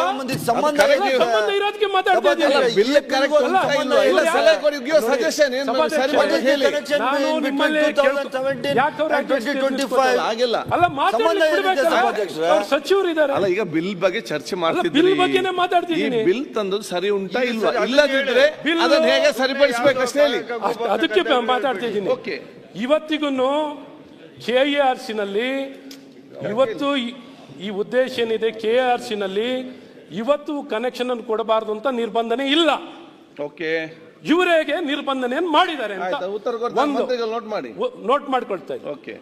ಸಂಬಂಧ ಅದು ಇದೆ. ಸಂಬಂಧ ಇರೋದಕ್ಕೆ ಮಾತಾಡ್ತಾ ಇದ್ದೀನಿ. ಅಲ್ಲ, ಬಿಲ್ ಕರೆಕ್ಟ್ ಅಂತ ಇಲ್ಲ. ಎಲ್ಲ ಸಲಹೆ ಕೊಡಿ, give suggestion. ಏನ್ ಮಾಡಿ ಸರಿ ಮಾಡಿ ಹೇಳಿ. ನಾನು ನಿಮ್ಮಲ್ಲಿ ಯಾಕೆ ಅವ್ರ ಆಗಿಲ್ಲ. ಅಲ್ಲ ಮಾತಾಡ್ಲಿಕ್ಕೆ ಬಿಡ್ಬೇಕಲ್ಲ. ಅವ್ರು ಸಚಿವರು ಇದ್ದಾರೆ. ಅಲ್ಲ, ಈಗ ಬಿಲ್ ಬಗ್ಗೆ ಚರ್ಚೆ ಬಿಲ್ ಮಾಡ್ತಿದ್ದೀರಿ. ಬಗ್ಗೆನೇ ಮಾತಾಡ್ತಿದ್ದೀನಿ. ಈ ಬಿಲ್ ತಂದದ್ದು ಸರಿ ಉಂಟಾ ಇಲ್ವಾ? ಇಲ್ಲದಿದ್ರೆ ಅದನ್ನ ಹೇಗೆ ಸರಿಪಡಿಸಬೇಕು ಅಷ್ಟೇ ಹೇಳಿ. ಅದಕ್ಕೆ ಮಾತಾಡ್ತಿದ್ದೀನಿ. ಓಕೆ. ಇವತ್ತಿಗೂ KERC ನಲ್ಲಿ ಇವತ್ತು ಈ ಉದ್ದೇಶ ಏನಿದೆ, KERC ನಲ್ಲಿ ಇವತ್ತು ಕನೆಕ್ಷನ್ ಅನ್ನು ಕೊಡಬಾರದು ಅಂತ ನಿರ್ಬಂಧನೆ ಇಲ್ಲ. ಓಕೆ, ಇವರಿಗೆ ನಿರ್ಬಂಧನೆಯನ್ನು ಮಾಡಿದ್ದಾರೆ ಅಂತ ಆಯ್ತು, ಉತ್ತರ ಕೊಡ್ತಾರೆ. ಮಂತ್ರಿಗಳು ನೋಟ್ ಮಾಡಿ. ನೋಟ್ ಮಾಡ್ಕೊಳ್ತಾ ಇದ್ದಾರೆ. ಓಕೆ.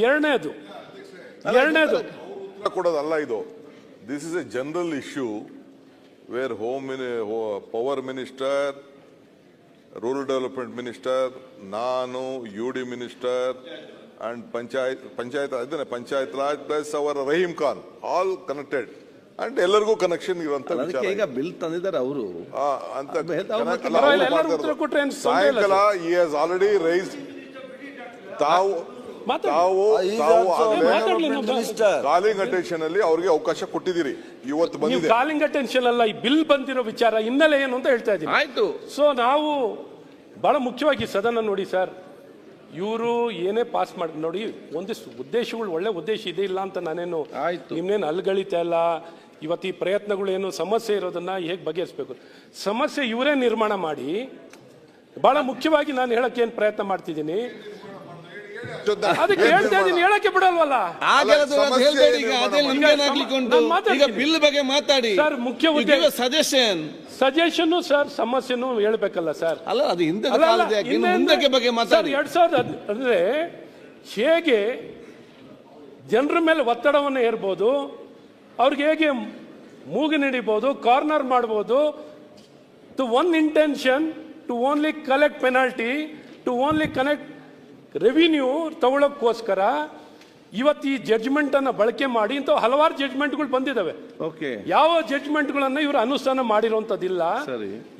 ಎರಡನೇದು ಕೊಡೋದಲ್ಲ ಇದು. This is a general issue where power minister, rural development minister, ನಾನು, UD minister and panchayat raj plus our Rahim Khan all connected and ಎಲ್ಲರಿಗೂ ಕನೆಕ್ಷನ್ ಇರುವಂತ ವಿಚಾರ. ಈಗ ಬಿಲ್ ತಂದಿದ್ದಾರೆ ಅವರು ಅಂತ ಉತ್ತರ ಕೊಟ್ರೆ ಏನು ತೊಂದ್ರೆ ಇಲ್ಲ ಸಾಯಂಕಾಲ he has already raised ತಾವು ಕಾಲಿಂಗ್ ಅಟೆನ್ಷನ್ ಅಲ್ಲಿ ಅವ್ರಿಗೆ ಅವಕಾಶ ಕೊಟ್ಟಿದ್ದೀರಿ. ಇವತ್ತು ನೀವು ಬಂದಿದೆ ಕಾಲಿಂಗ್ ಅಟೆನ್ಷನ್ ಅಲ್ಲ, ಈ ಬಿಲ್ ಬಂದಿರೋ ವಿಚಾರ ಹಿನ್ನೆಲೆ ಏನು ಅಂತ ಹೇಳ್ತಾ ಇದ್ದೀನಿ. ಆಯ್ತು. ಸೊ ನಾವು ಬಹಳ ಮುಖ್ಯವಾಗಿ ಸದನ ನೋಡಿ ಸರ್, ಇವರು ಏನೇ ಪಾಸ್ ಮಾಡಿ ನೋಡಿ, ಒಂದಿಷ್ಟು ಉದ್ದೇಶಗಳು ಒಳ್ಳೆ ಉದ್ದೇಶ ಇದೆ, ಇಲ್ಲ ಅಂತ ನಾನೇನು ನಿಮ್ನೇನು ಅಲ್ಗಳಿತಾ ಇಲ್ಲ. ಇವತ್ತು ಈ ಪ್ರಯತ್ನಗಳು ಏನು ಸಮಸ್ಯೆ ಇರೋದನ್ನ ಹೇಗೆ ಬಗೆಹರಿಸಬೇಕು, ಸಮಸ್ಯೆ ಇವರೇ ನಿರ್ಮಾಣ ಮಾಡಿ. ಬಹಳ ಮುಖ್ಯವಾಗಿ ನಾನು ಹೇಳಕ್ಕೆ ಏನು ಪ್ರಯತ್ನ ಮಾಡ್ತಿದ್ದೀನಿ, ಅದಕ್ಕೆ ಹೇಳ್ತಾ ಇದ್ದೀನಿ, ಹೇಳಕ್ಕೆ ಬಿಡಲ್ವಲ್ಲ. ಈಗ ಬಿಲ್ ಬಗ್ಗೆ ಮಾತಾಡಿ ಸರ್. ಮುಖ್ಯ ಉದ್ದೇಶ ಸಜೆಷನ್ ಸರ್, ಸಮಸ್ಯೆನೂ ಹೇಳ್ಬೇಕಲ್ಲ ಸರ್. ಅಲ್ಲ, ಅದು ಹಿಂದಕ್ಕೆ ಬಗ್ಗೆ ಮಾತಾಡಿ. 2000 ಅಂದ್ರೆ ಹೇಗೆ ಜನರ ಮೇಲೆ ಒತ್ತಡವನ್ನು ಹೇರ್ಬೋದು, ಅವ್ರಿಗೆ ಹೇಗೆ ಮೂಗು ನೀಡಿಬಹುದು, ಕಾರ್ನರ್ ಮಾಡಬಹುದು. To one intention to only collect penalty, to only connect revenue ತಗೊಳ್ಳೋಕ್ಕೋಸ್ಕರ ಇವತ್ತು ಈ ಜಡ್ಜ್ಮೆಂಟ್ ಅನ್ನ ಬಳಕೆ ಮಾಡಿ ಇಂಥ ಹಲವಾರು ಜಡ್ಜ್ಮೆಂಟ್ಗಳು ಬಂದಿದ್ದಾವೆ. ಯಾವ ಜಡ್ಜ್ಮೆಂಟ್ಗಳನ್ನ ಇವರು ಅನುಷ್ಠಾನ ಮಾಡಿರುವಂತದ್ದಿಲ್ಲ.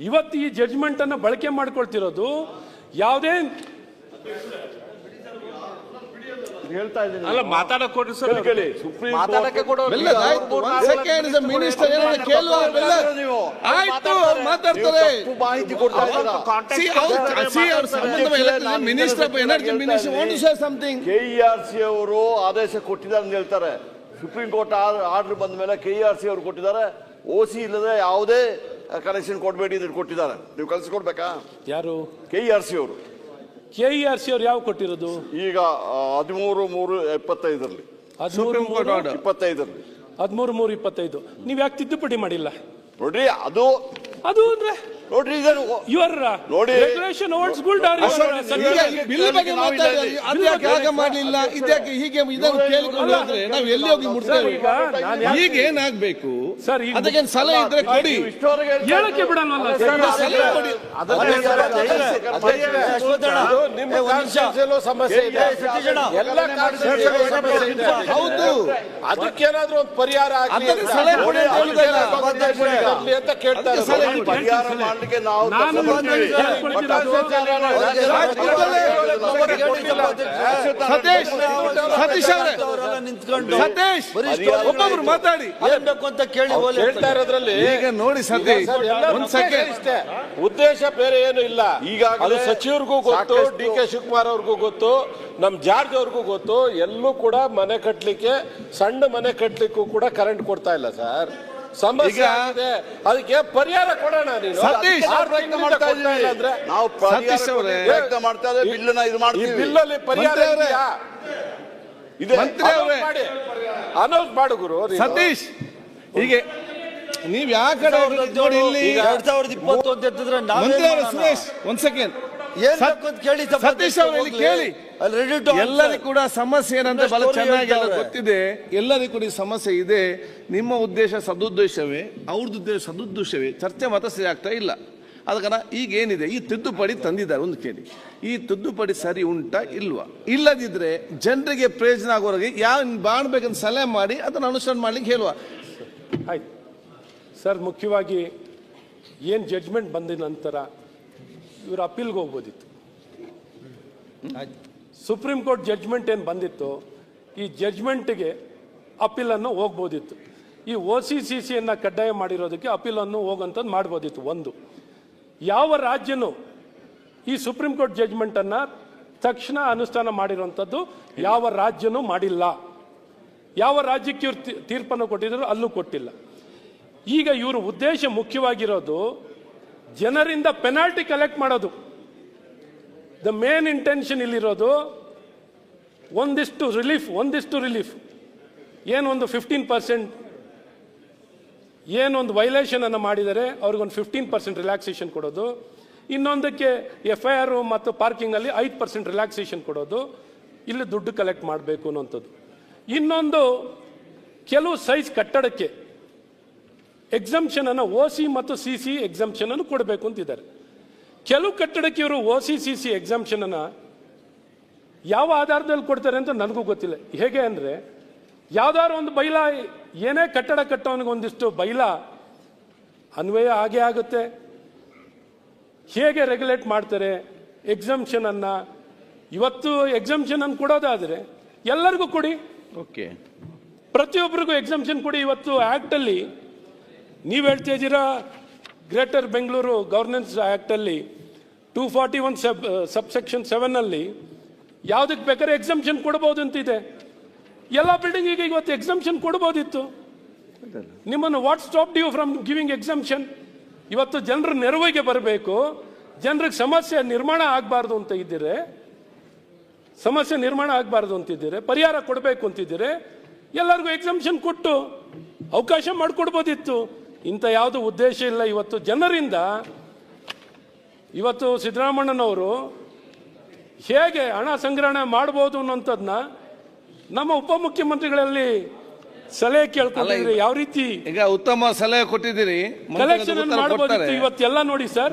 ಇವತ್ತು ಈ ಜಡ್ಜ್ಮೆಂಟ್ ಅನ್ನ ಬಳಕೆ ಮಾಡ್ಕೊಳ್ತಿರೋದು ಯಾವುದೇ ಅಲ್ಲ, ಮಾತಾಡಕ್ ಕೊಡ್ರಿ ಸರ್. ಮಾತಾಡಕ್ಕೆ ಕೊಡೋರು ಮಿನಿಸ್ಟರ್ ಆಯ್ತು, ಮಾತಾಡ್ತಾರೆ. ಮಾಹಿತಿ ಕೊಡ್ತಾ minister energy minister want to say something. KERC ಅವರು ಆದೇಶ ಕೊಟ್ಟಿದ್ದಾರೆ ಅಂತ ಹೇಳ್ತಾರೆ. ಸುಪ್ರೀಂ ಕೋರ್ಟ್ ಆರ್ಡರ್ ಬಂದ ಮೇಲೆ KERC ಅವರು ಕೊಟ್ಟಿದ್ದಾರೆ. OC ಇಲ್ಲದೆ ಯಾವುದೇ ಕನೆಕ್ಷನ್ ಕೊಡಬೇಡಿ ಅಂತ ಕೊಟ್ಟಿದ್ದಾರೆ. ನೀವು ಕಳಿಸ್ಕೊಡ್ಬೇಕಾ? ಯಾರು? KERC ಅವರು. KERC ಅವ್ರು ಯಾವ ಕೊಟ್ಟಿರೋದು? ಈಗ 13/3/25 ಸುಪ್ರೀಂ ಕೋರ್ಟ್ ಆರ್ಡರ್ 25 13/3/25 ನೀವು ಯಾಕೆ ತಿದ್ದುಪಡಿ ಮಾಡಿಲ್ಲ? ನೋಡ್ರಿ, ಅದು ಅಂದ್ರೆ ನೋಡ್ರಿ, ಯುವರ್ ನೋಡಿ ರೆಗ್ಯುಲೇಷನ್ ಓಲ್ಡ್ಸ್ ಗುಡ್ ಆರ್ ಬಿಲ್ ಬಗ್ಗೆ ಮಾತಾಡಿ. ಅದ್ಯಾಕೆ ಹಾಗೆ ಮಾಡಲಿಲ್ಲ, ಇದ್ಯಾಕೆ ಹೀಗೆ ಇದನ್ನು ಕೇಳಿಕೊಂಡು ಹೋದ್ರೆ ನಾವು ಎಲ್ಲಿ ಹೋಗಿ ಮುಟ್ತೇವೆ? ಈಗ ಏನಾಗಬೇಕು ಸರ್? ಅದಕ್ಕೆ ಸಲಹೆ ಇದ್ರೆ ಕೊಡಿ. ಹೇಳಕ್ಕೆ ಬಿಡಲ್ವಲ್ಲ ಸಲಹೆ ಕೊಡಿ. ನಿಮ್ಮ ಸಮಸ್ಯೆ ಇದೆ, ಎಲ್ಲ ಹೌದು. ಅದಕ್ಕೇನಾದ್ರೂ ಒಂದು ಪರಿಹಾರ ಆಗಲಿ ಅಂತ ಕೇಳ್ತಾರೆ. ಮಾಡಲಿಕ್ಕೆ ನಾವು ಒಬ್ಬೊಬ್ರು ಮಾತಾಡಿ ಅಂತ ಕೇಳಿ ಹೇಳ್ತಾ ಇರೋದ್ರಲ್ಲಿ ಈಗ ನೋಡಿ ಸತೀಶ್, ಒಂದ್ ಸೆಕೆಂಡ್, ಉದ್ದೇಶ ಬೇರೆ ಏನು ಇಲ್ಲ. ಈಗ ಅದು ಸಚಿವರಿಗೂ ಗೊತ್ತು, DK ಶಿವಕುಮಾರ್ ಅವ್ರಿಗೂ ಗೊತ್ತು, ನಮ್ ಜಾರ್ಜ್ ಅವ್ರಿಗೂ ಗೊತ್ತು. ಎಲ್ಲೂ ಕೂಡ ಮನೆ ಕಟ್ಟಲಿಕ್ಕೆ, ಸಣ್ಣ ಮನೆ ಕಟ್ಟಲಿಕ್ಕೂ ಕೂಡ ಕರೆಂಟ್ ಕೊಡ್ತಾ ಇಲ್ಲ ಸರ್. ಸಮಸ್ಯೆ ಆಗಿದೆ, ಅದಕ್ಕೆ ಪರಿಹಾರ ಕೊಡೋಣ. ಬಿಲ್ಲಲ್ಲಿ ಪರಿಹಾರ ಅನೌನ್ಸ್ ಮಾಡು ಗುರು. ಸತೀಶ್, ಹೀಗೆ ನೀವ್ ಯಾವ ಕಡೆ ನೋಡಿ, ಇಲ್ಲಿ 2020 ಅಂತ ಎತ್ತಿದ್ರೆ ಸುರೇಶ್ ಒಂದ್ ಸೆಕೆಂಡ್ ಕೇಳಿ ಸತೀಶ್ ಅವರಲ್ಲಿ ಕೇಳಿ. ಎಲ್ಲರಿಗೂ ಕೂಡ ಸಮಸ್ಯೆ ಏನಂತ ಬಹಳ ಚೆನ್ನಾಗಿ ಗೊತ್ತಿದೆ. ಎಲ್ಲರಿಗೂ ಕೂಡ ಈ ಸಮಸ್ಯೆ ಇದೆ. ನಿಮ್ಮ ಉದ್ದೇಶ ಸದುದ್ದೇಶವೇ, ಅವ್ರದ್ದು ಉದ್ದೇಶ ಸದುದ್ದೇಶವೇ, ಚರ್ಚೆ ಮಾತ್ರ ಸರಿ ಆಗ್ತಾ ಇಲ್ಲ. ಅದಕ್ಕೆ ಈಗ ಏನಿದೆ, ಈ ತಿದ್ದುಪಡಿ ತಂದಿದ್ದಾರೆ, ಒಂದು ಕೇಳಿ, ಈ ತಿದ್ದುಪಡಿ ಸರಿ ಉಂಟಾ ಇಲ್ವಾ? ಇಲ್ಲದಿದ್ರೆ ಜನರಿಗೆ ಪ್ರಯೋಜನ ಆಗೋರಿಗೆ ಯಾವ ಬಾಳ್ಬೇಕಂತ ಸಲಹೆ ಮಾಡಿ ಅದನ್ನು ಅನುಷ್ಠಾನ ಮಾಡ್ಲಿಕ್ಕೆ ಹೇಳುವ. ಆಯ್ತು ಸರ್. ಮುಖ್ಯವಾಗಿ ಏನು ಜಡ್ಜ್ಮೆಂಟ್ ಬಂದ ನಂತರ ಇವರು ಅಪೀಲ್ಗೆ ಹೋಗ್ಬೋದಿತ್ತು. ಸುಪ್ರೀಂ ಕೋರ್ಟ್ ಜಡ್ಜ್ಮೆಂಟ್ ಏನು ಬಂದಿತ್ತು, ಈ ಜಡ್ಜ್ಮೆಂಟ್ಗೆ ಅಪೀಲನ್ನು ಹೋಗ್ಬೋದಿತ್ತು. ಈ OCCCಯನ್ನು ಕಡ್ಡಾಯ ಮಾಡಿರೋದಕ್ಕೆ ಅಪೀಲನ್ನು ಹೋಗುವಂಥದ್ದು ಮಾಡ್ಬೋದಿತ್ತು. ಒಂದು, ಯಾವ ರಾಜ್ಯನೂ ಈ ಸುಪ್ರೀಂ ಕೋರ್ಟ್ ಜಡ್ಜ್ಮೆಂಟನ್ನು ತಕ್ಷಣ ಅನುಷ್ಠಾನ ಮಾಡಿರುವಂಥದ್ದು ಯಾವ ರಾಜ್ಯನೂ ಮಾಡಿಲ್ಲ. ಯಾವ ರಾಜ್ಯಕ್ಕೆ ಇವ್ರು ತೀರ್ಪನ್ನು ಕೊಟ್ಟಿದ್ರು ಅಲ್ಲೂ ಕೊಟ್ಟಿಲ್ಲ. ಈಗ ಇವ್ರ ಉದ್ದೇಶ ಮುಖ್ಯವಾಗಿರೋದು ಜನರಿಂದ ಪೆನಾಲ್ಟಿ ಕಲೆಕ್ಟ್ ಮಾಡೋದು. ದ ಮೇನ್ ಇಂಟೆನ್ಷನ್ ಇಲ್ಲಿರೋದು ಒಂದಿಷ್ಟು ರಿಲೀಫ್ ಏನೊಂದು 15% ಏನೊಂದು ವೈಲೇಷನ್ ಅನ್ನು ಮಾಡಿದರೆ ಅವ್ರಿಗೊಂದು 15% ರಿಲ್ಯಾಕ್ಸೇಷನ್ ಕೊಡೋದು. ಇನ್ನೊಂದಕ್ಕೆ FIR ಮತ್ತು ಪಾರ್ಕಿಂಗಲ್ಲಿ 5% ರಿಲ್ಯಾಕ್ಸೇಷನ್ ಕೊಡೋದು. ಇಲ್ಲಿ ದುಡ್ಡು ಕಲೆಕ್ಟ್ ಮಾಡಬೇಕು ಅನ್ನೋಂಥದ್ದು. ಇನ್ನೊಂದು, ಕೆಲವು ಸೈಜ್ ಕಟ್ಟಡಕ್ಕೆ ಎಕ್ಸಂಪ್ಷನ್ ಅನ್ನು OC ಮತ್ತು CC ಎಕ್ಸಂಪ್ಷನ್ ಅನ್ನು ಕೊಡಬೇಕು ಅಂತಿದ್ದಾರೆ. ಕೆಲವು ಕಟ್ಟಡಕ್ಕೆ ಇವರು OC CC ಎಕ್ಸಂಪ್ಷನ್ ಅನ್ನು ಯಾವ ಆಧಾರದಲ್ಲಿ ಕೊಡ್ತಾರೆ ಅಂತ ನನಗೂ ಗೊತ್ತಿಲ್ಲ. ಹೇಗೆ ಅಂದರೆ, ಯಾವ್ದಾದ್ರು ಒಂದು ಬೈಲಾ, ಏನೇ ಕಟ್ಟಡ ಕಟ್ಟೋನಿಗೆ ಒಂದಿಷ್ಟು ಬೈಲಾ ಅನ್ವಯ ಆಗೇ ಆಗುತ್ತೆ. ಹೇಗೆ ರೆಗ್ಯುಲೇಟ್ ಮಾಡ್ತಾರೆ ಎಕ್ಸಂಪ್ಷನ್ ಅನ್ನ? ಇವತ್ತು ಎಕ್ಸಂಪ್ಷನ್ ಅನ್ನು ಕೊಡೋದಾದ್ರೆ ಎಲ್ಲರಿಗೂ ಕೊಡಿ, ಓಕೆ, ಪ್ರತಿಯೊಬ್ಬರಿಗೂ ಎಕ್ಸಂಪ್ಷನ್ ಕೊಡಿ. ಇವತ್ತು ಆಕ್ಟ್ ಅಲ್ಲಿ ನೀವು ಹೇಳ್ತಾ ಇದ್ದೀರಾ, ಗ್ರೇಟರ್ ಬೆಂಗಳೂರು ಗವರ್ನೆನ್ಸ್ ಆಕ್ಟ್ ಅಲ್ಲಿ 241 ಸಬ್ಸೆಕ್ಷನ್ 7 ಅಲ್ಲಿ ಯಾವುದಕ್ಕೆ ಬೇಕಾದ್ರೆ ಎಕ್ಸಂಪ್ಷನ್ ಕೊಡಬಹುದು ಅಂತಿದೆ. ಎಲ್ಲ ಬಿಲ್ಡಿಂಗಿಗೆ ಇವತ್ತು ಎಕ್ಸಂಪ್ಷನ್ ಕೊಡಬಹುದಿತ್ತು. ನಿಮ್ಮನ್ನು what stop you from giving exemption? ಇವತ್ತು ಜನರ ನೆರವಿಗೆ ಬರಬೇಕು, ಜನರಿಗೆ ಸಮಸ್ಯೆ ನಿರ್ಮಾಣ ಆಗಬಾರ್ದು ಅಂತ ಇದ್ದೀರಿ, ಪರಿಹಾರ ಕೊಡಬೇಕು ಅಂತಿದ್ದೀರಿ, ಎಲ್ಲರಿಗೂ ಎಕ್ಸಂಪ್ಷನ್ ಕೊಟ್ಟು ಅವಕಾಶ ಮಾಡಿಕೊಡ್ಬೋದಿತ್ತು. ಇಂಥ ಯಾವುದು ಉದ್ದೇಶ ಇಲ್ಲ. ಇವತ್ತು ಜನರಿಂದ ಇವತ್ತು ಸಿದ್ದರಾಮಣ್ಣನವರು ಹೇಗೆ ಹಣ ಸಂಗ್ರಹಣೆ ಮಾಡ್ಬೋದು ಅನ್ನೋಂಥದ್ದನ್ನ ನಮ್ಮ ಉಪಮುಖ್ಯಮಂತ್ರಿಗಳಲ್ಲಿ ಸಲಹೆ ಕೇಳ್ಕೊಂಡಿದ್ರಿ. ಯಾವ ರೀತಿ ಈಗ ಉತ್ತಮ ಸಲಹೆ ಕೊಟ್ಟಿದ್ದೀರಿ, ಕಲೆಕ್ಷನ್ ಮಾಡಬಹುದಿತ್ತು. ಇವತ್ತೆಲ್ಲ ನೋಡಿ ಸರ್,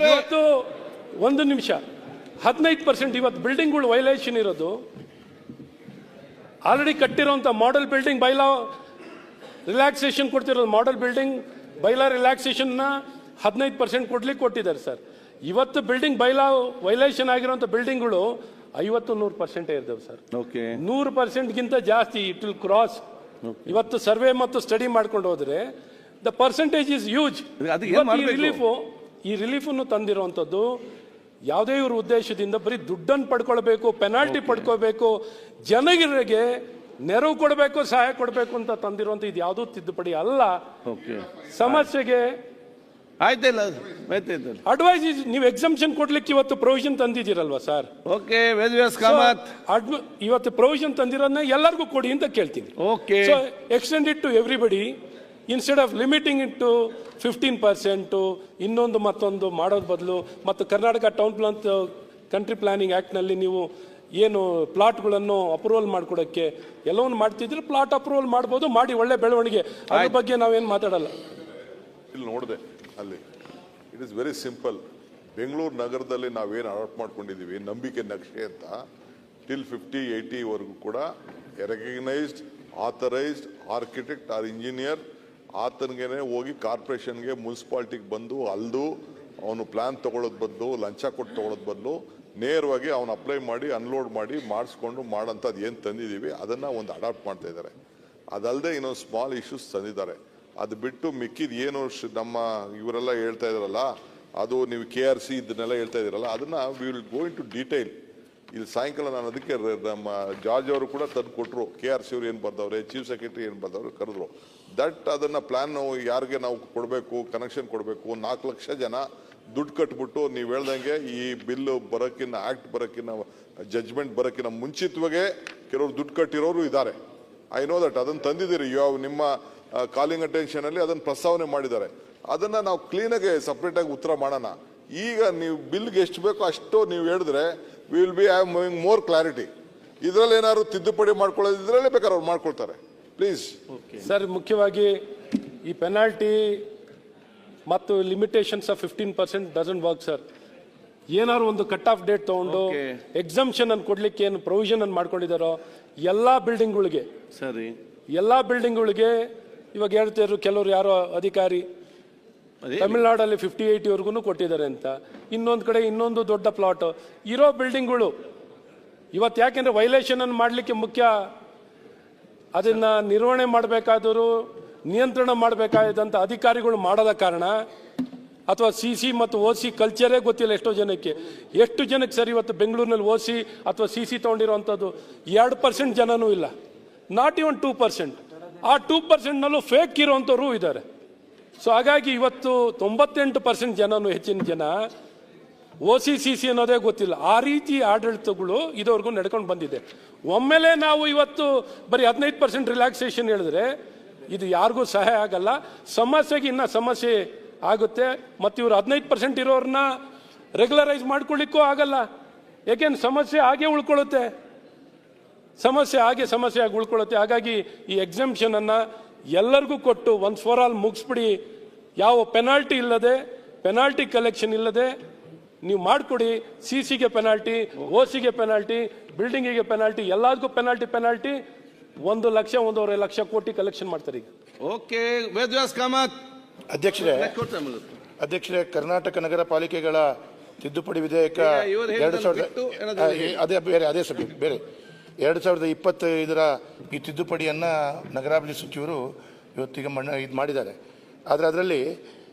ಇವತ್ತು 1 ನಿಮಿಷ 15% ಇವತ್ತು ಬಿಲ್ಡಿಂಗ್ಗಳು ವೈಲೇಷನ್ ಇರೋದು. ಆಲ್ರೆಡಿ ಕಟ್ಟಿರುವಂತ ಮಾಡೆಲ್ ಬಿಲ್ಡಿಂಗ್ ಬೈಲಾ ರಿಲ್ಯಾಕ್ಸೇಷನ್ ಕೊಡ್ತಿರೋದು, ಮಾಡೆಲ್ ಬಿಲ್ಡಿಂಗ್ ಬೈಲಾ ರಿಲ್ಯಾಕ್ಸೇಷನ್ 15% ಕೊಡ್ಲಿಕ್ಕೆ ಕೊಟ್ಟಿದ್ದಾರೆ ಸರ್. ಇವತ್ತು ಬಿಲ್ಡಿಂಗ್ ಬೈಲಾ ವೈಲೇಷನ್ ಆಗಿರುವಂತ ಬಿಲ್ಡಿಂಗ್ಗಳು 50-100% ಇರ್ತವೆ ಸರ್. 100%ಗಿಂತ ಜಾಸ್ತಿ ಇಟ್ ವಿಲ್ ಕ್ರಾಸ್. ಇವತ್ತು ಸರ್ವೆ ಮತ್ತು ಸ್ಟಡಿ ಮಾಡ್ಕೊಂಡು ಹೋದ್ರೆ ದ ಪರ್ಸೆಂಟೇಜ್ ಇಸ್ ಹ್ಯೂಜ್. ಈ ರಿಲೀಫ್ ಅನ್ನು ತಂದಿರುವಂತದ್ದು ಯಾವುದೇ ಇವ್ರ ಉದ್ದೇಶದಿಂದ ಬರೀ ದುಡ್ಡನ್ನು ಪಡ್ಕೊಳ್ಬೇಕು, ಪೆನಾಲ್ಟಿ ಪಡ್ಕೋಬೇಕು, ಜನರಿಗೆ ನೆರವು ಕೊಡಬೇಕು, ಸಹಾಯ ಕೊಡಬೇಕು ಅಂತ ತಂದಿರುವಂತ ಇದು ಯಾವುದೂ ತಿದ್ದುಪಡಿ ಅಲ್ಲ. ಸಮಸ್ಯೆಗೆ ಅಡ್ವೈಸ್ ನೀವು ಎಕ್ಸಂಪ್ಷನ್ ಕೊಡ್ಲಿಕ್ಕೆ ಇವತ್ತು ಪ್ರೊವಿಷನ್ ತಂದಿದ್ದೀರಲ್ವಾ ಸರ್? ಓಕೆ, ವೇದವ್ಯಾಸ್ ಕಾಮತ್ ಇವತ್ತು ಪ್ರೊವಿಷನ್ ತಂದಿರೋದನ್ನ ಎಲ್ಲರಿಗೂ ಕೊಡಿ ಅಂತ ಕೇಳ್ತೀನಿ. Okay, extend it to everybody instead of limiting it to 15%. ಇನ್ನೊಂದು ಮತ್ತೊಂದು ಮಾಡೋದ್ ಬದಲು, ಮತ್ತು Karnataka town plan country planning ಆಕ್ಟ್ನಲ್ಲಿ ನೀವು ಏನು ಪ್ಲಾಟ್ಗಳನ್ನು ಅಪ್ರೂವಲ್ ಮಾಡ್ಕೊಡಕ್ಕೆ ಎಲ್ಲವನ್ನು ಮಾಡ್ತಿದ್ರೆ ಪ್ಲಾಟ್ ಅಪ್ರೂವಲ್ ಮಾಡ್ಬೋದು, ಮಾಡಿ ಒಳ್ಳೆ ಬೆಳವಣಿಗೆ. ಅದ್ರ ಬಗ್ಗೆ ನಾವೇನು ಮಾತಾಡಲ್ಲ. ಇಲ್ಲಿ ನೋಡಿದೆ, ಅಲ್ಲಿ it is very simple. Bengaluru ನಗರದಲ್ಲಿ ನಾವೇನು ಅಡಾಪ್ಟ್ ಮಾಡ್ಕೊಂಡಿದ್ದೀವಿ ನಂಬಿಕೆ ನಕ್ಷೆ ಅಂತ, ಟಿಲ್ 50-80 ವರೆಗೂ ಕೂಡ recognised authorised architect or engineer ಆತನಿಗೆ ಹೋಗಿ ಕಾರ್ಪೊರೇಷನ್ಗೆ ಮುನ್ಸಿಪಾಲ್ಟಿಗೆ ಬಂದು ಅಲ್ದು ಅವನು ಪ್ಲಾನ್ ತಗೊಳ್ಳೋದು ಬದಲು, ಲಂಚ ಕೊಟ್ಟು ತಗೊಳ್ಳೋದು ಬದಲು ನೇರವಾಗಿ ಅವನು ಅಪ್ಲೈ ಮಾಡಿ ಅನ್ಲೋಡ್ ಮಾಡಿ ಮಾಡಿಸ್ಕೊಂಡು ಮಾಡೋಂಥದ್ದು ಏನು ತಂದಿದ್ದೀವಿ ಅದನ್ನು ಒಂದು ಅಡಾಪ್ಟ್ ಮಾಡ್ತಾ ಇದ್ದಾರೆ. ಅದಲ್ಲದೆ ಇನ್ನೊಂದು ಸ್ಮಾಲ್ ಇಶ್ಯೂಸ್ ತಂದಿದ್ದಾರೆ. ಅದು ಬಿಟ್ಟು ಮಿಕ್ಕಿದ ಏನು ನಮ್ಮ ಇವರೆಲ್ಲ ಹೇಳ್ತಾ ಇದ್ದಾರಲ್ಲ, ಅದು ನೀವು KRC ಇದನ್ನೆಲ್ಲ ಹೇಳ್ತಾ ಇದ್ದೀರಲ್ಲ, ಅದನ್ನು we will go into detail. ಇಲ್ಲಿ ಸಾಯಂಕಾಲ ನಾನು ಅದಕ್ಕೆ ನಮ್ಮ ಜಾರ್ಜ್ ಅವರು ಕೂಡ ತಂದು ಕೊಟ್ಟರು. KRC ಅವರು ಏನು ಬರ್ದವ್ರೆ, ಚೀಫ್ ಸೆಕ್ರೆಟರಿ ಏನು ಬರ್ದವ್ರೆ ಕರೆದ್ರು. ದಟ್ ಅದನ್ನು ಪ್ಲಾನ್ ಯಾರಿಗೆ ನಾವು ಕೊಡಬೇಕು, ಕನೆಕ್ಷನ್ ಕೊಡಬೇಕು, 4 ಲಕ್ಷ ಜನ ದುಡ್ಡು ಕಟ್ಬಿಟ್ಟು ನೀವು ಹೇಳ್ದಂಗೆ ಈ ಬಿಲ್ ಬರೋಕ್ಕಿಂತ, ಆಕ್ಟ್ ಬರೋಕ್ಕಿಂತ, ಜಡ್ಜ್ಮೆಂಟ್ ಬರೋಕ್ಕಿಂತ ಮುಂಚಿತವಾಗೆ ಕೆಲವರು ದುಡ್ಡು ಕಟ್ಟಿರೋರು ಇದ್ದಾರೆ. I know that. ಅದನ್ನು ತಂದಿದ್ದೀರಿ, ನಿಮ್ಮ ಕಾಲಿಂಗ್ ಅಟೆನ್ಷನ್ ಅಲ್ಲಿ ಅದನ್ನು ಪ್ರಸ್ತಾವನೆ ಮಾಡಿದ್ದಾರೆ. ಅದನ್ನ ನಾವು ಕ್ಲೀನಾಗಿ ಸಪ್ರೇಟ್ ಆಗಿ ಉತ್ತರ ಮಾಡೋಣ. ಈಗ ನೀವು ಬಿಲ್ಗೆ ಎಷ್ಟು ಬೇಕೋ ಅಷ್ಟು ನೀವು ಹೇಳಿದ್ರೆ we will be having more clarity. ಇದರಲ್ಲಿ ಏನಾದ್ರು ತಿದ್ದುಪಡಿ ಮಾಡ್ಕೊಳ್ಳೋದು ಇದರಲ್ಲೇ ಬೇಕಾದ್ರೆ ಅವ್ರು ಮಾಡ್ಕೊಳ್ತಾರೆ. ಪ್ಲೀಸ್ ಸರ್, ಮುಖ್ಯವಾಗಿ ಈ ಪೆನಾಲ್ಟಿ ಮತ್ತು limitations of 15% doesn't work sir. ಏನಾದ್ರು ಒಂದು ಕಟ್ ಆಫ್ ಡೇಟ್ ತಗೊಂಡು ಎಕ್ಸಂಪ್ಷನ್ ಅನ್ನು ಕೊಡ್ಲಿಕ್ಕೆ ಏನು ಪ್ರೊವಿಷನ್ ಅನ್ನು ಮಾಡ್ಕೊಂಡಿದ್ದಾರೋ ಎಲ್ಲಾ ಬಿಲ್ಡಿಂಗ್ಗಳಿಗೆ, ಸರಿ, ಎಲ್ಲಾ ಬಿಲ್ಡಿಂಗ್ಗಳಿಗೆ ಇವಾಗ ಹೇಳ್ತಿದ್ರು ಕೆಲವರು ಯಾರೋ ಅಧಿಕಾರಿ ತಮಿಳುನಾಡಲ್ಲಿ 58 ವರೆಗೂ ಕೊಟ್ಟಿದ್ದಾರೆ ಅಂತ. ಇನ್ನೊಂದು ಕಡೆ ಇನ್ನೊಂದು ದೊಡ್ಡ ಪ್ಲಾಟ್ ಇರೋ ಬಿಲ್ಡಿಂಗ್ಗಳು ಇವತ್ತು ಯಾಕೆಂದರೆ ವೈಲೇಷನನ್ನು ಮಾಡಲಿಕ್ಕೆ ಮುಖ್ಯ ಅದನ್ನು ನಿರ್ವಹಣೆ ಮಾಡಬೇಕಾದರೂ ನಿಯಂತ್ರಣ ಮಾಡಬೇಕಾದಂಥ ಅಧಿಕಾರಿಗಳು ಮಾಡದ ಕಾರಣ ಅಥವಾ ಸಿ ಮತ್ತು OC ಕಲ್ಚರೇ ಗೊತ್ತಿಲ್ಲ ಎಷ್ಟೋ ಜನಕ್ಕೆ. ಎಷ್ಟು ಜನಕ್ಕೆ ಸರ್ ಇವತ್ತು ಬೆಂಗಳೂರಿನಲ್ಲಿ OC ಅಥವಾ CC ತೊಗೊಂಡಿರೋವಂಥದ್ದು 2% ಜನನೂ ಇಲ್ಲ, ನಾಟ್ ಇವನ್ 2%. ಆ 2%ನಲ್ಲೂ ಫೇಕ್ ಇರೋವಂಥವ್ರು ಇದ್ದಾರೆ. ಸೊ ಹಾಗಾಗಿ ಇವತ್ತು 98% ಜನನು ಹೆಚ್ಚಿನ ಜನ OC CC ಅನ್ನೋದೇ ಗೊತ್ತಿಲ್ಲ. ಆ ರೀತಿ ಆಡಳಿತಗಳು ಇದುವರೆಗೂ ನಡ್ಕೊಂಡು ಬಂದಿದೆ. ಒಮ್ಮೆಲೆ ನಾವು ಇವತ್ತು ಬರೀ 15% ರಿಲ್ಯಾಕ್ಸೇಷನ್ ಹೇಳಿದ್ರೆ ಇದು ಯಾರಿಗೂ ಸಹಾಯ ಆಗಲ್ಲ, ಸಮಸ್ಯೆಗೆ ಇನ್ನೂ ಸಮಸ್ಯೆ ಆಗುತ್ತೆ. ಮತ್ತು ಇವರು 15% ಇರೋರನ್ನ ರೆಗ್ಯುಲರೈಸ್ ಮಾಡ್ಕೊಳ್ಳಿಕ್ಕೂ ಆಗಲ್ಲ, ಯಾಕೆಂದ್ರೆ ಸಮಸ್ಯೆ ಹಾಗೆ ಉಳ್ಕೊಳ್ಳುತ್ತೆ, ಸಮಸ್ಯೆ ಆಗಿ ಉಳ್ಕೊಳ್ಳುತ್ತೆ. ಹಾಗಾಗಿ ಈ ಎಕ್ಸಂಪ್ಷನನ್ನು ಎಲ್ಲರಿಗೂ ಕೊಟ್ಟು ಒನ್ಸ್ ಫಾರ್ ಆಲ್ ಮುಗಿಸ್ಬಿಡಿ. ಯಾವ ಪೆನಾಲ್ಟಿ ಇಲ್ಲದೆ, ಪೆನಾಲ್ಟಿ ಕಲೆಕ್ಷನ್ ಇಲ್ಲದೆ ನೀವು ಮಾಡಿಕೊಡಿ. CCಗೆ ಪೆನಾಲ್ಟಿ, OCಗೆ ಪೆನಾಲ್ಟಿ, ಬಿಲ್ಡಿಂಗಿಗೆ ಪೆನಾಲ್ಟಿ, ಎಲ್ಲದಕ್ಕೂ ಪೆನಾಲ್ಟಿ 1 ಲಕ್ಷ 1.5 ಲಕ್ಷ ಕೋಟಿ ಕಲೆಕ್ಷನ್ ಮಾಡ್ತಾರೆ ಈಗ. ಓಕೆ, ವೇದವ್ಯಾಸ್ ಕಾಮತ್. ಅಧ್ಯಕ್ಷರೇ, ಕರ್ನಾಟಕ ನಗರ ಪಾಲಿಕೆಗಳ ತಿದ್ದುಪಡಿ ವಿಧೇಯಕ 2025 ಈ ತಿದ್ದುಪಡಿಯನ್ನು ನಗರಾಭಿವೃದ್ಧಿ ಸಚಿವರು ಇವತ್ತಿಗೆ ಇದು ಮಾಡಿದ್ದಾರೆ. ಆದರೆ ಅದರಲ್ಲಿ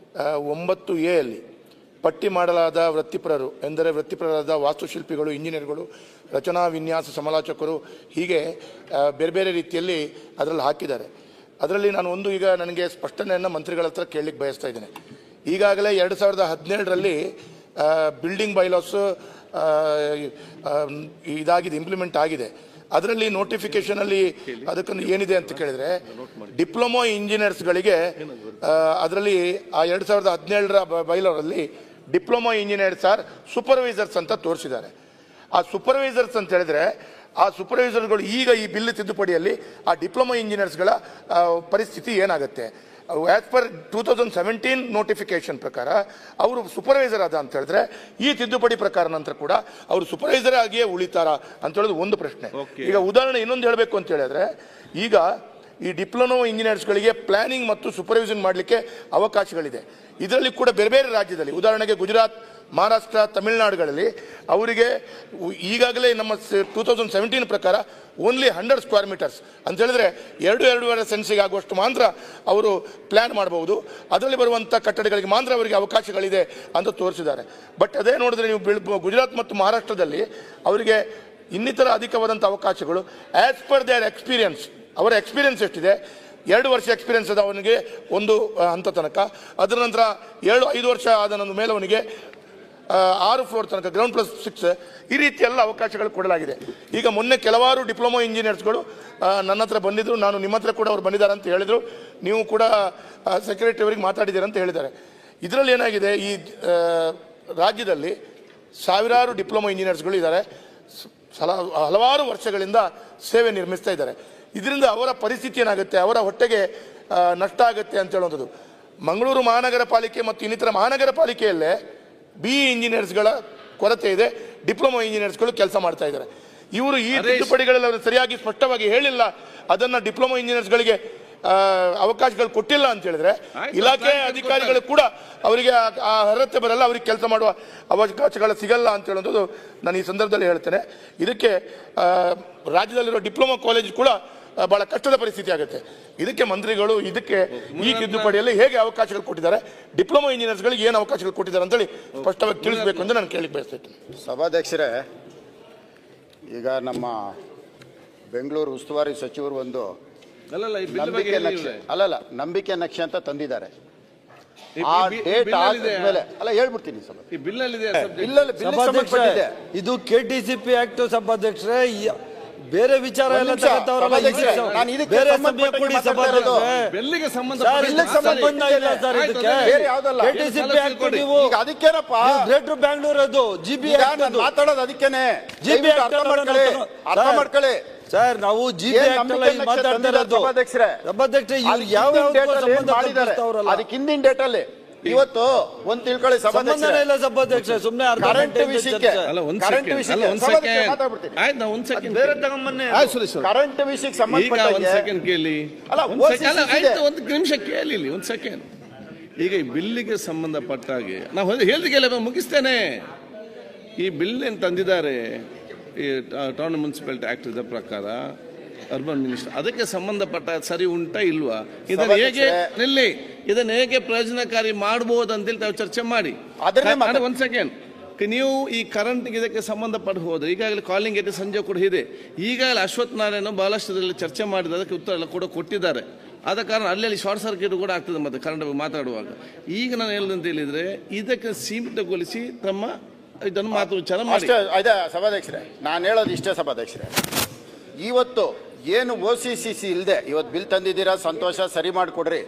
9A ಅಲ್ಲಿ ಪಟ್ಟಿ ಮಾಡಲಾದ ವೃತ್ತಿಪರರು ಎಂದರೆ ವೃತ್ತಿಪರರಾದ ವಾಸ್ತುಶಿಲ್ಪಿಗಳು, ಇಂಜಿನಿಯರ್ಗಳು, ರಚನಾ ವಿನ್ಯಾಸ ಸಮಾಲೋಚಕರು, ಹೀಗೆ ಬೇರೆ ಬೇರೆ ರೀತಿಯಲ್ಲಿ ಅದರಲ್ಲಿ ಹಾಕಿದ್ದಾರೆ. ಅದರಲ್ಲಿ ನಾನು ಈಗ ನನಗೆ ಸ್ಪಷ್ಟನೆಯನ್ನು ಮಂತ್ರಿಗಳ ಹತ್ರ ಕೇಳಲಿಕ್ಕೆ ಬಯಸ್ತಾ ಇದ್ದೇನೆ. ಈಗಾಗಲೇ 2017ರಲ್ಲಿ ಬಿಲ್ಡಿಂಗ್ ಬೈಲಾಸ್ ಇದಾಗಿದೆ, ಇಂಪ್ಲಿಮೆಂಟ್ ಆಗಿದೆ. ಅದರಲ್ಲಿ ನೋಟಿಫಿಕೇಶನಲ್ಲಿ ಅದಕ್ಕೆ ಏನಿದೆ ಅಂತ ಕೇಳಿದರೆ, ಡಿಪ್ಲೊಮೊ ಇಂಜಿನಿಯರ್ಸ್ಗಳಿಗೆ ಅದರಲ್ಲಿ ಆ 2017ರ ಬೈಲಾರಲ್ಲಿ ಡಿಪ್ಲೊಮೊ ಇಂಜಿನಿಯರ್ಸ್ ಆರ್ ಸೂಪರ್ವೈಸರ್ಸ್ ಅಂತ ತೋರಿಸಿದ್ದಾರೆ. ಆ ಸೂಪರ್ವೈಸರ್ಸ್ ಅಂತ ಹೇಳಿದ್ರೆ ಆ ಸೂಪರ್ವೈಸರ್ಗಳು ಈಗ ಈ ಬಿಲ್ ತಿದ್ದುಪಡಿಯಲ್ಲಿ ಆ ಡಿಪ್ಲೊಮಾ ಇಂಜಿನಿಯರ್ಸ್ಗಳ ಪರಿಸ್ಥಿತಿ ಏನಾಗುತ್ತೆ? ಆಸ್ ಪರ್ 2017 ನೋಟಿಫಿಕೇಶನ್ ಪ್ರಕಾರ ಅವರು ಸೂಪರ್ವೈಸರ್ ಆದ ಅಂತ ಹೇಳಿದ್ರೆ ಈ ತಿದ್ದುಪಡಿ ಪ್ರಕಾರ ನಂತರ ಕೂಡ ಅವರು ಸೂಪರ್ವೈಸರ್ ಆಗಿಯೇ ಉಳಿತಾರ ಅಂತ ಹೇಳೋದು ಒಂದು ಪ್ರಶ್ನೆ. ಈಗ ಉದಾಹರಣೆ ಇನ್ನೊಂದು ಹೇಳಬೇಕು ಅಂತ ಹೇಳಿದ್ರೆ, ಈಗ ಈ ಡಿಪ್ಲೊಮಾ ಇಂಜಿನಿಯರ್ಸ್ಗಳಿಗೆ ಪ್ಲಾನಿಂಗ್ ಮತ್ತು ಸೂಪರ್ವಿಷನ್ ಮಾಡಲಿಕ್ಕೆ ಅವಕಾಶಗಳಿದೆ. ಇದರಲ್ಲಿ ಕೂಡ ಬೇರೆ ಬೇರೆ ರಾಜ್ಯದಲ್ಲಿ, ಉದಾಹರಣೆಗೆ ಗುಜರಾತ್, ಮಹಾರಾಷ್ಟ್ರ, ತಮಿಳುನಾಡುಗಳಲ್ಲಿ ಅವರಿಗೆ ಈಗಾಗಲೇ ನಮ್ಮ 2017 ಪ್ರಕಾರ ಓನ್ಲಿ 100 ಸ್ಕ್ವೇರ್ ಮೀಟರ್ಸ್ ಅಂತ ಹೇಳಿದ್ರೆ 2-2.5 ಸೆನ್ಸಿಗೆ ಆಗುವಷ್ಟು ಮಾತ್ರ ಅವರು ಪ್ಲಾನ್ ಮಾಡಬಹುದು. ಅದರಲ್ಲಿ ಬರುವಂಥ ಕಟ್ಟಡಗಳಿಗೆ ಮಾತ್ರ ಅವರಿಗೆ ಅವಕಾಶಗಳಿದೆ ಅಂತ ತೋರಿಸಿದ್ದಾರೆ. ಬಟ್ ಅದೇ ನೋಡಿದ್ರೆ ನೀವು ಗುಜರಾತ್ ಮತ್ತು ಮಹಾರಾಷ್ಟ್ರದಲ್ಲಿ ಅವರಿಗೆ ಇನ್ನಿತರ ಅಧಿಕವಾದಂಥ ಅವಕಾಶಗಳು ಆಸ್ ಪರ್ ದೇರ್ ಎಕ್ಸ್ಪೀರಿಯನ್ಸ್, ಅವರ ಎಕ್ಸ್ಪೀರಿಯನ್ಸ್ ಎಷ್ಟಿದೆ, 2 ವರ್ಷ ಎಕ್ಸ್ಪೀರಿಯನ್ಸ್ ಅದ ಅವನಿಗೆ ಒಂದು ಹಂತ ತನಕ, ಅದರ ನಂತರ 5 ವರ್ಷ ಆದ ಮೇಲೆ ಅವನಿಗೆ 6 ಫ್ಲೋರ್ ತನಕ, ಗ್ರೌಂಡ್ +6, ಈ ರೀತಿ ಎಲ್ಲ ಅವಕಾಶಗಳು ಕೊಡಲಾಗಿದೆ. ಈಗ ಮೊನ್ನೆ ಕೆಲವಾರು ಡಿಪ್ಲೊಮಾ ಇಂಜಿನಿಯರ್ಸ್ಗಳು ನನ್ನ ಹತ್ರ ಬಂದಿದ್ರು, ನಾನು ನಿಮ್ಮ ಹತ್ರ ಕೂಡ ಅವ್ರು ಬಂದಿದ್ದಾರೆ ಅಂತ ಹೇಳಿದರು, ನೀವು ಕೂಡ ಸೆಕ್ರೆಟರಿ ಅವರಿಗೆ ಮಾತಾಡಿದ್ದೀರ ಅಂತ ಹೇಳಿದ್ದಾರೆ. ಇದರಲ್ಲಿ ಏನಾಗಿದೆ, ಈ ರಾಜ್ಯದಲ್ಲಿ ಸಾವಿರಾರು ಡಿಪ್ಲೊಮಾ ಇಂಜಿನಿಯರ್ಸ್ಗಳು ಇದ್ದಾರೆ, ಹಲವಾರು ವರ್ಷಗಳಿಂದ ಸೇವೆ ನಿರ್ಮಿಸ್ತಾ ಇದ್ದಾರೆ. ಇದರಿಂದ ಅವರ ಪರಿಸ್ಥಿತಿ ಏನಾಗುತ್ತೆ, ಅವರ ಹೊಟ್ಟೆಗೆ ನಷ್ಟ ಆಗುತ್ತೆ ಅಂತ ಹೇಳುವಂಥದ್ದು. ಮಂಗಳೂರು ಮಹಾನಗರ ಪಾಲಿಕೆ ಮತ್ತು ಇನ್ನಿತರ ಮಹಾನಗರ ಪಾಲಿಕೆಯಲ್ಲೇ BE ಇಂಜಿನಿಯರ್ಸ್ಗಳ ಕೊರತೆ ಇದೆ, ಡಿಪ್ಲೊಮಾ ಇಂಜಿನಿಯರ್ಸ್ಗಳು ಕೆಲಸ ಮಾಡ್ತಾ ಇದ್ದಾರೆ. ಇವರು ಈ ತಿದ್ದುಪಡಿಗಳಲ್ಲಿ ಅವರು ಸರಿಯಾಗಿ ಸ್ಪಷ್ಟವಾಗಿ ಹೇಳಿಲ್ಲ, ಅದನ್ನು ಡಿಪ್ಲೊಮಾ ಇಂಜಿನಿಯರ್ಸ್ಗಳಿಗೆ ಅವಕಾಶಗಳು ಕೊಟ್ಟಿಲ್ಲ ಅಂತ ಹೇಳಿದ್ರೆ ಇಲಾಖೆ ಅಧಿಕಾರಿಗಳು ಕೂಡ ಅವರಿಗೆ ಆ ಅರ್ಹತೆ ಬರಲ್ಲ, ಅವರಿಗೆ ಕೆಲಸ ಮಾಡುವ ಅವಕಾಶಗಳು ಸಿಗಲ್ಲ ಅಂತ ಹೇಳೋದು ನಾನು ಈ ಸಂದರ್ಭದಲ್ಲಿ ಹೇಳ್ತೇನೆ. ಇದಕ್ಕೆ ರಾಜ್ಯದಲ್ಲಿರೋ ಡಿಪ್ಲೊಮಾ ಕಾಲೇಜ್ ಕೂಡ ಬಹಳ ಕಷ್ಟದ ಪರಿಸ್ಥಿತಿ ಆಗುತ್ತೆ. ಇದಕ್ಕೆ ಮಂತ್ರಿಗಳು ಇದಕ್ಕೆ ಈ ತಿದ್ದುಪಡಿಯಲ್ಲಿ ಹೇಗೆ ಅವಕಾಶಗಳು ಕೊಟ್ಟಿದ್ದಾರೆ, ಡಿಪ್ಲೊಮಾ ಇಂಜಿನಿಯರ್ಸ್ಗಳಿಗೆ ಏನು ಅವಕಾಶಗಳು ಕೊಟ್ಟಿದ್ದಾರೆ ಅಂತೇಳಿ ಸ್ಪಷ್ಟವಾಗಿ ತಿಳಿಸಬೇಕು ಅಂತ ನಾನು ಕೇಳಲಿಕ್ಕೆ ಬಯಸ್ತೇನೆ. ಸಭಾಧ್ಯಕ್ಷರೇ, ಈಗ ನಮ್ಮ ಬೆಂಗಳೂರು ಉಸ್ತುವಾರಿ ಸಚಿವರು ಒಂದು ನಂಬಿಕೆ ನಕ್ಷೆ ಅಂತ ತಂದಿದ್ದಾರೆ. ಆ ಡೇಟ್ ಆದ್ಮೇಲೆ ಹೇಳ್ಬಿಡ್ತೀನಿ ಇದು KTCP ಆಕ್ಟ್. ಸಭಾಧ್ಯಕ್ಷರೇ, ಬೇರೆ ವಿಚಾರ ಎಲ್ಲ ಗ್ರೇಟರ್ ಬ್ಯಾಂಗ್ಳೂರ್ ಅದು GB ಮಾತಾಡೋದು ಅದಕ್ಕೇನೆ. ಅರ್ಥ ಮಾಡ್ಕೊಳ್ಳಿ ಸರ್, ನಾವು GB ಮಾತಾಡ್ತಾ ಇರೋದು. ಸಭಾಧ್ಯಕ್ಷರೇ, ಇವ್ರು ಯಾವ ಮಾಡಿದ್ದಾರೆ ಅದಕ್ಕೆ ಹಿಂದಿನ ಡೇಟ್ ಅಲ್ಲಿ ಇವತ್ತು ಒಂದು ತಿಳ್ಕೊಳ್ಳಿ ಸಭಾಧ್ಯಕ್ಷರೇ, ಇಲ್ಲ ಸಭಾಧ್ಯಕ್ಷರೇ, ಸುಮ್ಮನೆ ಕರೆಂಟ್ ವಿಷಯಕ್ಕೆ ಕರೆಂಟ್ ವಿಷಯಕ್ಕೆ ಸಂಬಂಧಪಟ್ಟ ಈಗ ಈ ಬಿಲ್ಲಿಗೆ ಸಂಬಂಧಪಟ್ಟ ಹಾಗೆ ನಾವು ಹೇಳಿದ ಮುಗಿಸ್ತೇನೆ. ಈ ಬಿಲ್ ಏನು ತಂದಿದ್ದಾರೆ ಈ ಟೌನ್ ಮುನ್ಸಿಪಾಲಿಟಿ ಆಕ್ಟ್ ಇದ್ದ ಪ್ರಕಾರ ಅರ್ಬನ್ ಮಿನಿಸ್ಟರ್ ಅದಕ್ಕೆ ಸಂಬಂಧಪಟ್ಟ ಸರಿ ಉಂಟಾ ಇಲ್ವಾ, ಇದನ್ನು ಹೇಗೆ ಪ್ರಯೋಜನಕಾರಿ ಮಾಡಬಹುದಂತೇಳಿ ತಾವು ಚರ್ಚೆ ಮಾಡಿ. ಒಂದ್ ಸೆಕೆಂಡ್, ನೀವು ಈ ಕರೆಂಟ್ಗೆ ಇದಕ್ಕೆ ಸಂಬಂಧಪಟ್ಟ ಹೋದ್ರೆ ಈಗಾಗಲೇ ಕಾಲಿಂಗ್ ಗೇಟ್ ಸಂಜೆ ಕೂಡ ಇದೆ. ಈಗಾಗಲೇ ಅಶ್ವಥ್ ನಾರಾಯಣ ಬಹಳಷ್ಟು ಚರ್ಚೆ ಮಾಡಿದ ಅದಕ್ಕೆ ಉತ್ತರ ಎಲ್ಲ ಕೂಡ ಕೊಟ್ಟಿದ್ದಾರೆ. ಆದ ಕಾರಣ ಅಲ್ಲಿ ಶಾರ್ಟ್ ಸರ್ಕ್ಯೂಟ್ ಕೂಡ ಆಗ್ತದೆ ಮತ್ತೆ ಕರೆಂಟ್ ಮಾತಾಡುವಾಗ. ಈಗ ನಾನು ಹೇಳದಂತ ಹೇಳಿದ್ರೆ ಇದಕ್ಕೆ ಸೀಮಿತಗೊಳಿಸಿ ತಮ್ಮ ಇದನ್ನು ಮಾತು ವಿಚಾರ ಮಾಡಿ. ಸಭಾಧ್ಯಕ್ಷರೇ, ನಾನು ಹೇಳೋದು ಇಷ್ಟೇ ಸಭಾಧ್ಯಕ್ಷರೇ, ಇವತ್ತು ಏನು OCCC ಇಲ್ಲದೆ ಇವತ್ತು ಬಿಲ್ ತಂದಿದ್ದೀರಾ, ಸಂತೋಷ, ಸರಿ ಮಾಡಿಕೊಡ್ರಿ.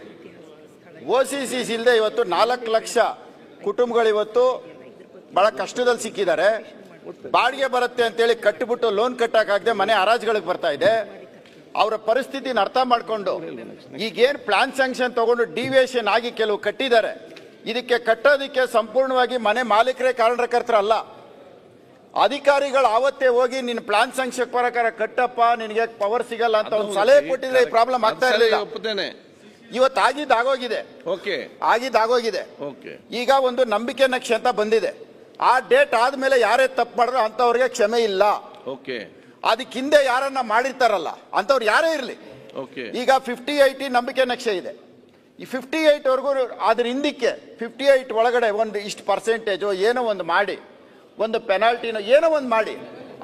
OCCC ಇಲ್ಲದೆ ಇವತ್ತು 4 ಲಕ್ಷ ಕುಟುಂಬಗಳು ಇವತ್ತು ಬಹಳ ಕಷ್ಟದಲ್ಲಿ ಸಿಕ್ಕಿದ್ದಾರೆ. ಬಾಡಿಗೆ ಬರುತ್ತೆ ಅಂತೇಳಿ ಕಟ್ಟಿಬಿಟ್ಟು ಲೋನ್ ಕಟ್ಟಕ್ಕಾಗದೆ ಮನೆ ಹರಾಜುಗಳಿಗೆ ಬರ್ತಾ ಇದೆ. ಅವರ ಪರಿಸ್ಥಿತಿನ ಅರ್ಥ ಮಾಡಿಕೊಂಡು ಈಗೇನು ಪ್ಲಾನ್ ಸ್ಯಾಂಕ್ಷನ್ ತಗೊಂಡು ಡಿವಿಯೇಷನ್ ಆಗಿ ಕೆಲವು ಕಟ್ಟಿದ್ದಾರೆ, ಇದಕ್ಕೆ ಕಟ್ಟೋದಕ್ಕೆ ಸಂಪೂರ್ಣವಾಗಿ ಮನೆ ಮಾಲೀಕರೇ ಕಾರಣಕರ್ತರಲ್ಲ. ಅಧಿಕಾರಿಗಳು ಆವತ್ತೇ ಹೋಗಿ ನಿನ್ನ ಪ್ಲಾನ್ ಸ್ಯಾಂಕ್ಷನ್ ಪ್ರಕಾರ ಕಟ್ಟಪ್ಪ, ನಿನಗೆ ಪವರ್ ಸಿಗಲ್ಲ ಅಂತ ಒಂದು ಸಲಹೆ ಕೊಟ್ಟಿದ್ರೆ ಈ ಪ್ರಾಬ್ಲಮ್ ಆಗ್ತಾ ಇರಲಿಲ್ಲ. ಇವತ್ತು ಆಗಿದ್ದಾಗೋಗಿದೆ. ಈಗ ಒಂದು ನಂಬಿಕೆ ನಕ್ಷೆ ಅಂತ ಬಂದಿದೆ. ಆ ಡೇಟ್ ಆದ್ಮೇಲೆ ಯಾರೇ ತಪ್ಪು ಮಾಡಿದ್ರು ಅಂತವ್ರಿಗೆ ಕ್ಷಮೆ ಇಲ್ಲ. ಅದಕ್ಕೆ ಹಿಂದೆ ಯಾರನ್ನ ಮಾಡಿರ್ತಾರಲ್ಲ ಅಂತವ್ರು ಯಾರೇ ಇರಲಿ. ಈಗ 58 ನಂಬಿಕೆ ನಕ್ಷೆ ಇದೆ. ಈ 58 ವರೆಗೂ ಅದ್ರ ಹಿಂದಕ್ಕೆ 58 ಒಳಗಡೆ ಒಂದು ಇಷ್ಟು ಪರ್ಸೆಂಟೇಜು ಏನೋ ಒಂದು ಮಾಡಿ, ಒಂದು ಪೆನಾಲ್ಟಿನೋ ಏನೋ ಒಂದು ಮಾಡಿ,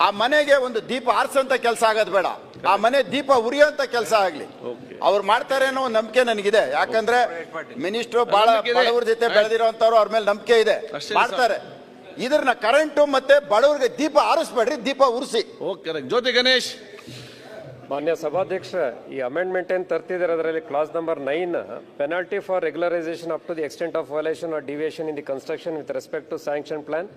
ಆ ಮನೆಗೆ ಒಂದು ದೀಪ ಆರಿಸೋಂಥ ಕೆಲಸ ಆಗೋದು ಬೇಡ, ಆ ಮನೆ ದೀಪ ಉರಿಯೋಂಥ ಕೆಲಸ ಆಗ್ಲಿ. ಅವ್ರು ಮಾಡ್ತಾರೆ ಅನ್ನೋ ಒಂದು ನಂಬಿಕೆ ನನಗಿದೆ. ಯಾಕಂದ್ರೆ ಮಿನಿಸ್ಟ್ರು ಬಹಳ ಬಡವ್ರ ಜೊತೆ ಬೆಳೆದಿರೋಂಥವ್ರು, ಅವ್ರ ಮೇಲೆ ನಂಬಿಕೆ ಇದೆ, ಮಾಡ್ತಾರೆ. ಇದ್ರನ್ನ ಕರೆಂಟು ಮತ್ತೆ ಬಡವರಿಗೆ ದೀಪ ಆರಿಸ್ಬೇಡ್ರಿ, ದೀಪ ಉರಿಸಿ. ಜ್ಯೋತಿ ಗಣೇಶ್. ಮಾನ್ಯ ಸಭಾಧ್ಯಕ್ಷ, ಈ ಅಮೆಂಡ್ಮೆಂಟ್ ಏನು ತರ್ತಿದ್ದಾರೆ ಅದರಲ್ಲಿ clause number 9 penalty for regularisation up to the extent of violation or deviation in the construction with respect to sanction plan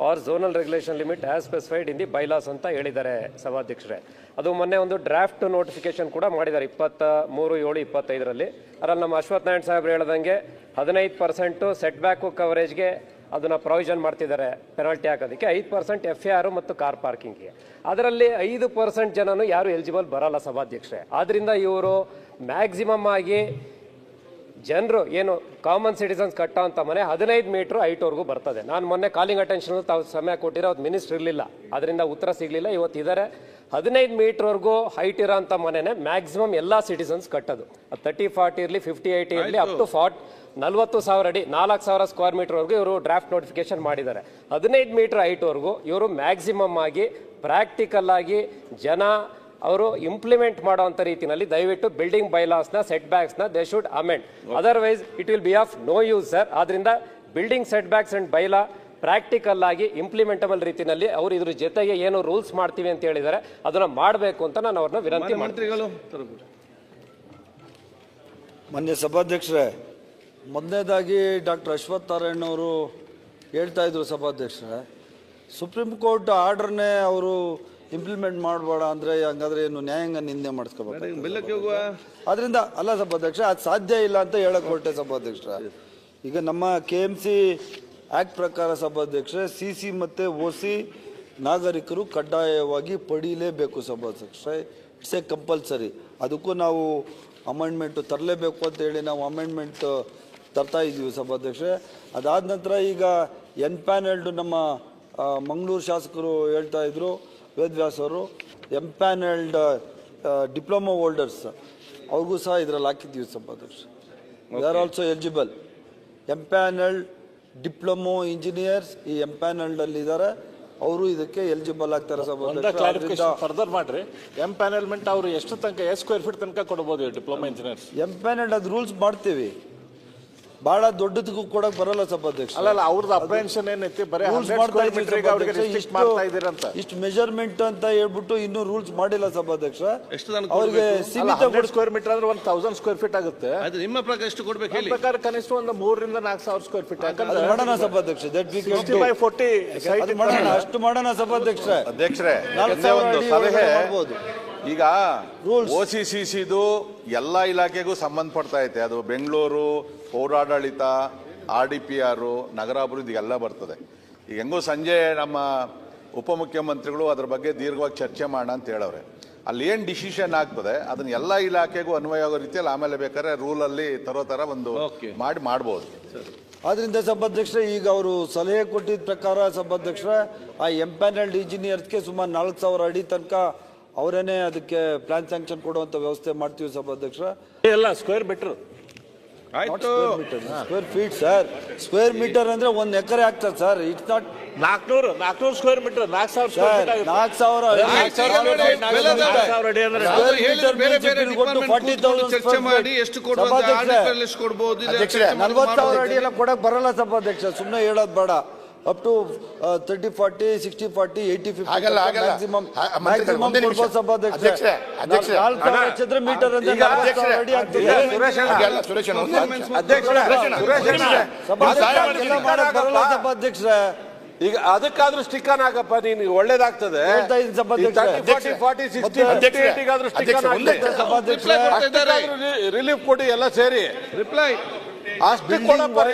or zonal regulation limit as specified in the bylaws ಅಂತ ಹೇಳಿದ್ದಾರೆ ಸಭಾಧ್ಯಕ್ಷರೇ. ಅದು ಮೊನ್ನೆ ಒಂದು draft notification ಕೂಡ ಮಾಡಿದ್ದಾರೆ 23/7/25ರಲ್ಲಿ. ಅದರಲ್ಲಿ ನಮ್ಮ ಅಶ್ವಥ್ ನಾರಾಯಣ ಸಾಹೇಬ್ರು ಹೇಳ್ದಂಗೆ 15% ಸೆಟ್ ಬ್ಯಾಕ್ ಕವರೇಜ್ಗೆ ಅದನ್ನ ಪ್ರಾವಿಷನ್ ಮಾಡ್ತಿದ್ದಾರೆ ಪೆನಾಲ್ಟಿ ಹಾಕೋದಕ್ಕೆ, 5% FAR ಮತ್ತು ಕಾರ್ ಪಾರ್ಕಿಂಗ್ಗೆ. ಅದರಲ್ಲಿ 5% ಜನನು ಯಾರು ಎಲಿಜಿಬಲ್ ಬರಲ್ಲ ಸಭಾಧ್ಯಕ್ಷರೇ. ಆದ್ರಿಂದ ಇವರು ಮ್ಯಾಕ್ಸಿಮಮ್ ಆಗಿ ಜನರು ಏನು ಕಾಮನ್ ಸಿಟಿಸನ್ಸ್ ಕಟ್ಟೋ ಅಂತ ಮನೆ 15 ಮೀಟರ್ ಹೈಟ್ವರೆಗೂ ಬರ್ತದೆ. ನಾನು ಮೊನ್ನೆ ಕಾಲಿಂಗ್ ಅಟೆನ್ಷನ್ ತಾವು ಸಮಯ ಕೊಟ್ಟಿರೋ ಅದು ಮಿನಿಸ್ಟರ್ ಇರಲಿಲ್ಲ, ಅದರಿಂದ ಉತ್ತರ ಸಿಗಲಿಲ್ಲ. ಇವತ್ತು ಇದ್ದಾರೆ 15 ಮೀಟರ್ವರೆಗೂ ಹೈಟ್ ಇರೋ ಅಂಥ ಮನೆನೇ ಮ್ಯಾಕ್ಸಿಮಮ್ ಎಲ್ಲ ಸಿಟಿಸನ್ಸ್ ಕಟ್ಟೋದು. 30-40 ಇರಲಿ, 58 ಇರಲಿ, ಅಪ್ ಟು 40,000 ಅಡಿ 4,000 ಸ್ಕ್ವೇರ್ ಮೀಟರ್ವರೆಗೂ ಇವರು ಡ್ರಾಫ್ಟ್ ನೋಟಿಫಿಕೇಶನ್ ಮಾಡಿದ್ದಾರೆ. 15 ಮೀಟರ್ ಹೈಟ್ವರೆಗೂ ಇವರು ಮ್ಯಾಕ್ಸಿಮಮ್ ಆಗಿ ಪ್ರಾಕ್ಟಿಕಲ್ ಆಗಿ ಜನ ಅವರು ಇಂಪ್ಲಿಮೆಂಟ್ ಮಾಡುವಂಥ ರೀತಿಯಲ್ಲಿ ದಯವಿಟ್ಟು ಬಿಲ್ಡಿಂಗ್ ಬೈಲಾಸ್ನ ಸೆಟ್ ಬ್ಯಾಕ್ಸ್ನ they should amend, otherwise it will be of no use sir. ಆದ್ರಿಂದ building set backs and bylaw practical ಆಗಿ ಇಂಪ್ಲಿಮೆಂಟಬಲ್ ರೀತಿಯಲ್ಲಿ ಅವರು ಇದ್ರ ಜೊತೆಗೆ ಏನು ರೂಲ್ಸ್ ಮಾಡ್ತೀವಿ ಅಂತ ಹೇಳಿದ್ದಾರೆ ಅದನ್ನ ಮಾಡಬೇಕು ಅಂತ ನಾನು ಅವ್ರನ್ನ ವಿನಂತಿ ಮಾಡ್ತೀನಿ. ಮಾನ್ಯ ಸಭಾಧ್ಯಕ್ಷರೇ, ಮೊದಲನೇದಾಗಿ ಡಾಕ್ಟರ್ ಅಶ್ವಥ್ ನಾರಾಯಣ್ ಅವರು ಹೇಳ್ತಾ ಇದ್ರು ಸಭಾಧ್ಯಕ್ಷರೇ, ಸುಪ್ರೀಂ ಕೋರ್ಟ್ ಆರ್ಡರ್ನೇ ಅವರು ಇಂಪ್ಲಿಮೆಂಟ್ ಮಾಡಬೇಡ ಅಂದರೆ ಹಂಗಾದ್ರೆ ಏನು ನ್ಯಾಯಾಂಗ ನಿಂದೆ ಮಾಡಿಸ್ಕೋಬೇಕು. ಅದರಿಂದ ಅಲ್ಲ ಸಭಾಧ್ಯಕ್ಷ, ಅದು ಸಾಧ್ಯ ಇಲ್ಲ ಅಂತ ಹೇಳಕ್ ಹೊರಟೆ ಸಭಾಧ್ಯಕ್ಷರ. ಈಗ ನಮ್ಮ KMC ಆ್ಯಕ್ಟ್ ಪ್ರಕಾರ ಸಭಾಧ್ಯಕ್ಷರೇ CC ಮತ್ತು OC ನಾಗರಿಕರು ಕಡ್ಡಾಯವಾಗಿ ಪಡೀಲೇಬೇಕು ಸಭಾಧ್ಯಕ್ಷರೇ. It's A compulsory. ಅದಕ್ಕೂ ನಾವು ಅಮೆಂಡ್ಮೆಂಟು ತರಲೇಬೇಕು ಅಂತ ಹೇಳಿ ನಾವು ಅಮೆಂಡ್ಮೆಂಟ್ ತರ್ತಾ ಇದ್ದೀವಿ ಸಭಾಧ್ಯಕ್ಷರೇ. ಅದಾದ ನಂತರ ಈಗ ಎನ್ಪ್ಯಾನೆಲ್ಡ್ ನಮ್ಮ ಮಂಗಳೂರು ಶಾಸಕರು ಹೇಳ್ತಾ ಇದ್ರು, ವೇದವ್ಯಾಸ್ ಅವರು, ಎಂಪ್ಯಾನೆಲ್ಡ್ ಡಿಪ್ಲೊಮಾ ಹೋಲ್ಡರ್ಸ್ ಅವ್ರಿಗೂ ಸಹ ಇದರಲ್ಲಿ ಹಾಕಿದ್ದೀವಿ ಸಭಾಧ್ಯಕ್ಷ. They are also eligible. Empanelled diploma engineers ಈ ಎಂಪ್ಯಾನೆಲ್ಡ್ ಅಲ್ಲಿ ಇದ್ದಾರೆ, ಅವರು ಇದಕ್ಕೆ ಎಲಿಜಿಬಲ್ ಆಗ್ತಾರೆ ಸಭಾಧ್ಯಕ್ಷ. ಫರ್ದರ್ ಮಾಡ್ರಿ, ಎಂಪ್ಯಾನೆಲ್ಮೆಂಟ್ ಅವರು ಎಷ್ಟು ತನಕ ಸ್ಕ್ವೇರ್ ಫೀಟ್ ತನಕ ಕೊಡಬಹುದು ಡಿಪ್ಲೊಮಾ ಇಂಜಿನಿಯರ್ಸ್? ಎಂಪ್ಯಾನೆಲ್ಡ್ ಅದು ರೂಲ್ಸ್ ಮಾಡ್ತೀವಿ, ಬಹಳ ದೊಡ್ಡದಕ್ಕೂ ಕೊಡಕ್ ಬರಲ್ಲ ಸಭಾಧ್ಯಕ್ಷ. ಅಲ್ಲ ಅವ್ರದ್ದು ಅಪ್ರೆನ್ಷನ್ ಏನೈತಿ, ಬರೀ ಇಷ್ಟು ಮೆಜರ್ಮೆಂಟ್ ಅಂತ ಹೇಳ್ಬಿಟ್ಟು ಇನ್ನೂ ರೂಲ್ಸ್ ಮಾಡಿಲ್ಲ ಸಭಾಧ್ಯಕ್ಷ. ಅವ್ರಿಗೆ ಸ್ಕ್ವೇರ್ ಮೀಟರ್ ಅಂದ್ರೆ 1000 ಸ್ಕ್ವೇರ್ ಫೀಟ್ ಆಗುತ್ತೆ. ನಿಮ್ಮ ಪ್ರಕಾರ ಎಷ್ಟು ಕೊಡ್ಬೇಕು ಹೇಳಿ? ಪ್ರಕಾರ ಕನಿಷ್ಠ ಒಂದು 3,000 ರಿಂದ 4,000 ಸ್ಕ್ವೇರ್ ಫೀಟ್ ಮಾಡೋಣ ಸಭಾಧ್ಯಕ್ಷ. ಅಷ್ಟು ಮಾಡೋಣ ಸಭಾಧ್ಯಕ್ಷ. ಅಧ್ಯಕ್ಷರೇ, ಈಗ OCCCದು ಎಲ್ಲ ಇಲಾಖೆಗೂ ಸಂಬಂಧಪಡ್ತಾ ಐತೆ. ಅದು ಬೆಂಗಳೂರು, ಪೌರಾಡಳಿತ, RDPR, ನಗರಾಭಿವೃದ್ಧಿ ಎಲ್ಲ ಬರ್ತದೆ. ಈಗ ಹೆಂಗೋ ಸಂಜೆ ನಮ್ಮ ಉಪಮುಖ್ಯಮಂತ್ರಿಗಳು ಅದ್ರ ಬಗ್ಗೆ ದೀರ್ಘವಾಗಿ ಚರ್ಚೆ ಮಾಡೋಣ ಅಂತ ಹೇಳವ್ರೆ. ಅಲ್ಲಿ ಏನು ಡಿಸಿಷನ್ ಆಗ್ತದೆ ಅದನ್ನ ಎಲ್ಲ ಇಲಾಖೆಗೂ ಅನ್ವಯ ಆಗೋ ರೀತಿಯಲ್ಲಿ ಆಮೇಲೆ ಬೇಕಾದ್ರೆ ರೂಲಲ್ಲಿ ತರೋ ಥರ ಒಂದು ಮಾಡ್ಬೋದು. ಆದ್ರಿಂದ ಸಭಾಧ್ಯಕ್ಷರೇ ಈಗ ಅವರು ಸಲಹೆ ಕೊಟ್ಟಿದ್ದ ಪ್ರಕಾರ ಸಭಾಧ್ಯಕ್ಷರೇ ಆ ಎಂಪ್ಯಾನಲ್ಡ್ ಇಂಜಿನಿಯರ್ಸ್ಗೆ ಸುಮಾರು 4,000 ಅಡಿ ತನಕ ಅವರೇನೆ ಅದಕ್ಕೆ ಪ್ಲಾನ್ ಸ್ಯಾಂಕ್ಷನ್ ಕೊಡುವಂತ ವ್ಯವಸ್ಥೆ ಮಾಡ್ತೀವಿ ಸಭಾಧ್ಯಕ್ಷರೇ. ಎಲ್ಲ square metre square feet sir. Square metre ಅಂದ್ರೆ 1 ಎಕರೆ ಆಗ್ತದೆ sir. It's not 400 square metre 4,000 ಚರ್ಚೆ ಮಾಡಿ ಎಷ್ಟು ಕೊಡ್ಬೋದು. 40,000 ಅಡಿ ಎಲ್ಲ ಕೊಡಕ್ ಬರಲ್ಲ ಸಭಾಧ್ಯಕ್ಷ, ಸುಮ್ಮನೆ ಹೇಳೋದು ಬೇಡ. ಅಪ್ ಟು 30, 40, 60, 40, 80, 50 ಮ್ಯಾಕ್ಸಿಮಮ್ ಕೊಡ್ಬೋದು ಸಭಾಧ್ಯಕ್ಷ. 4,000 ಚದರ ಮೀಟರ್ ಅಂದ್ರೆ 40,000 ಅಡಿ ಆಗ್ತದೆ. ಬರಲ್ಲ ಸಭಾಧ್ಯಕ್ಷರೇ. ಈಗ ಅದಕ್ಕಾದ್ರೂ ಸ್ಟಿಕ್ಕನ್ ಆಗಪ್ಪ, ನೀನು ಒಳ್ಳೇದಾಗ್ತದೆ. ರಿಲೀಫ್ ಕೊಡಿ ಎಲ್ಲ ಸೇರಿ. ರಿಪ್ಲೈ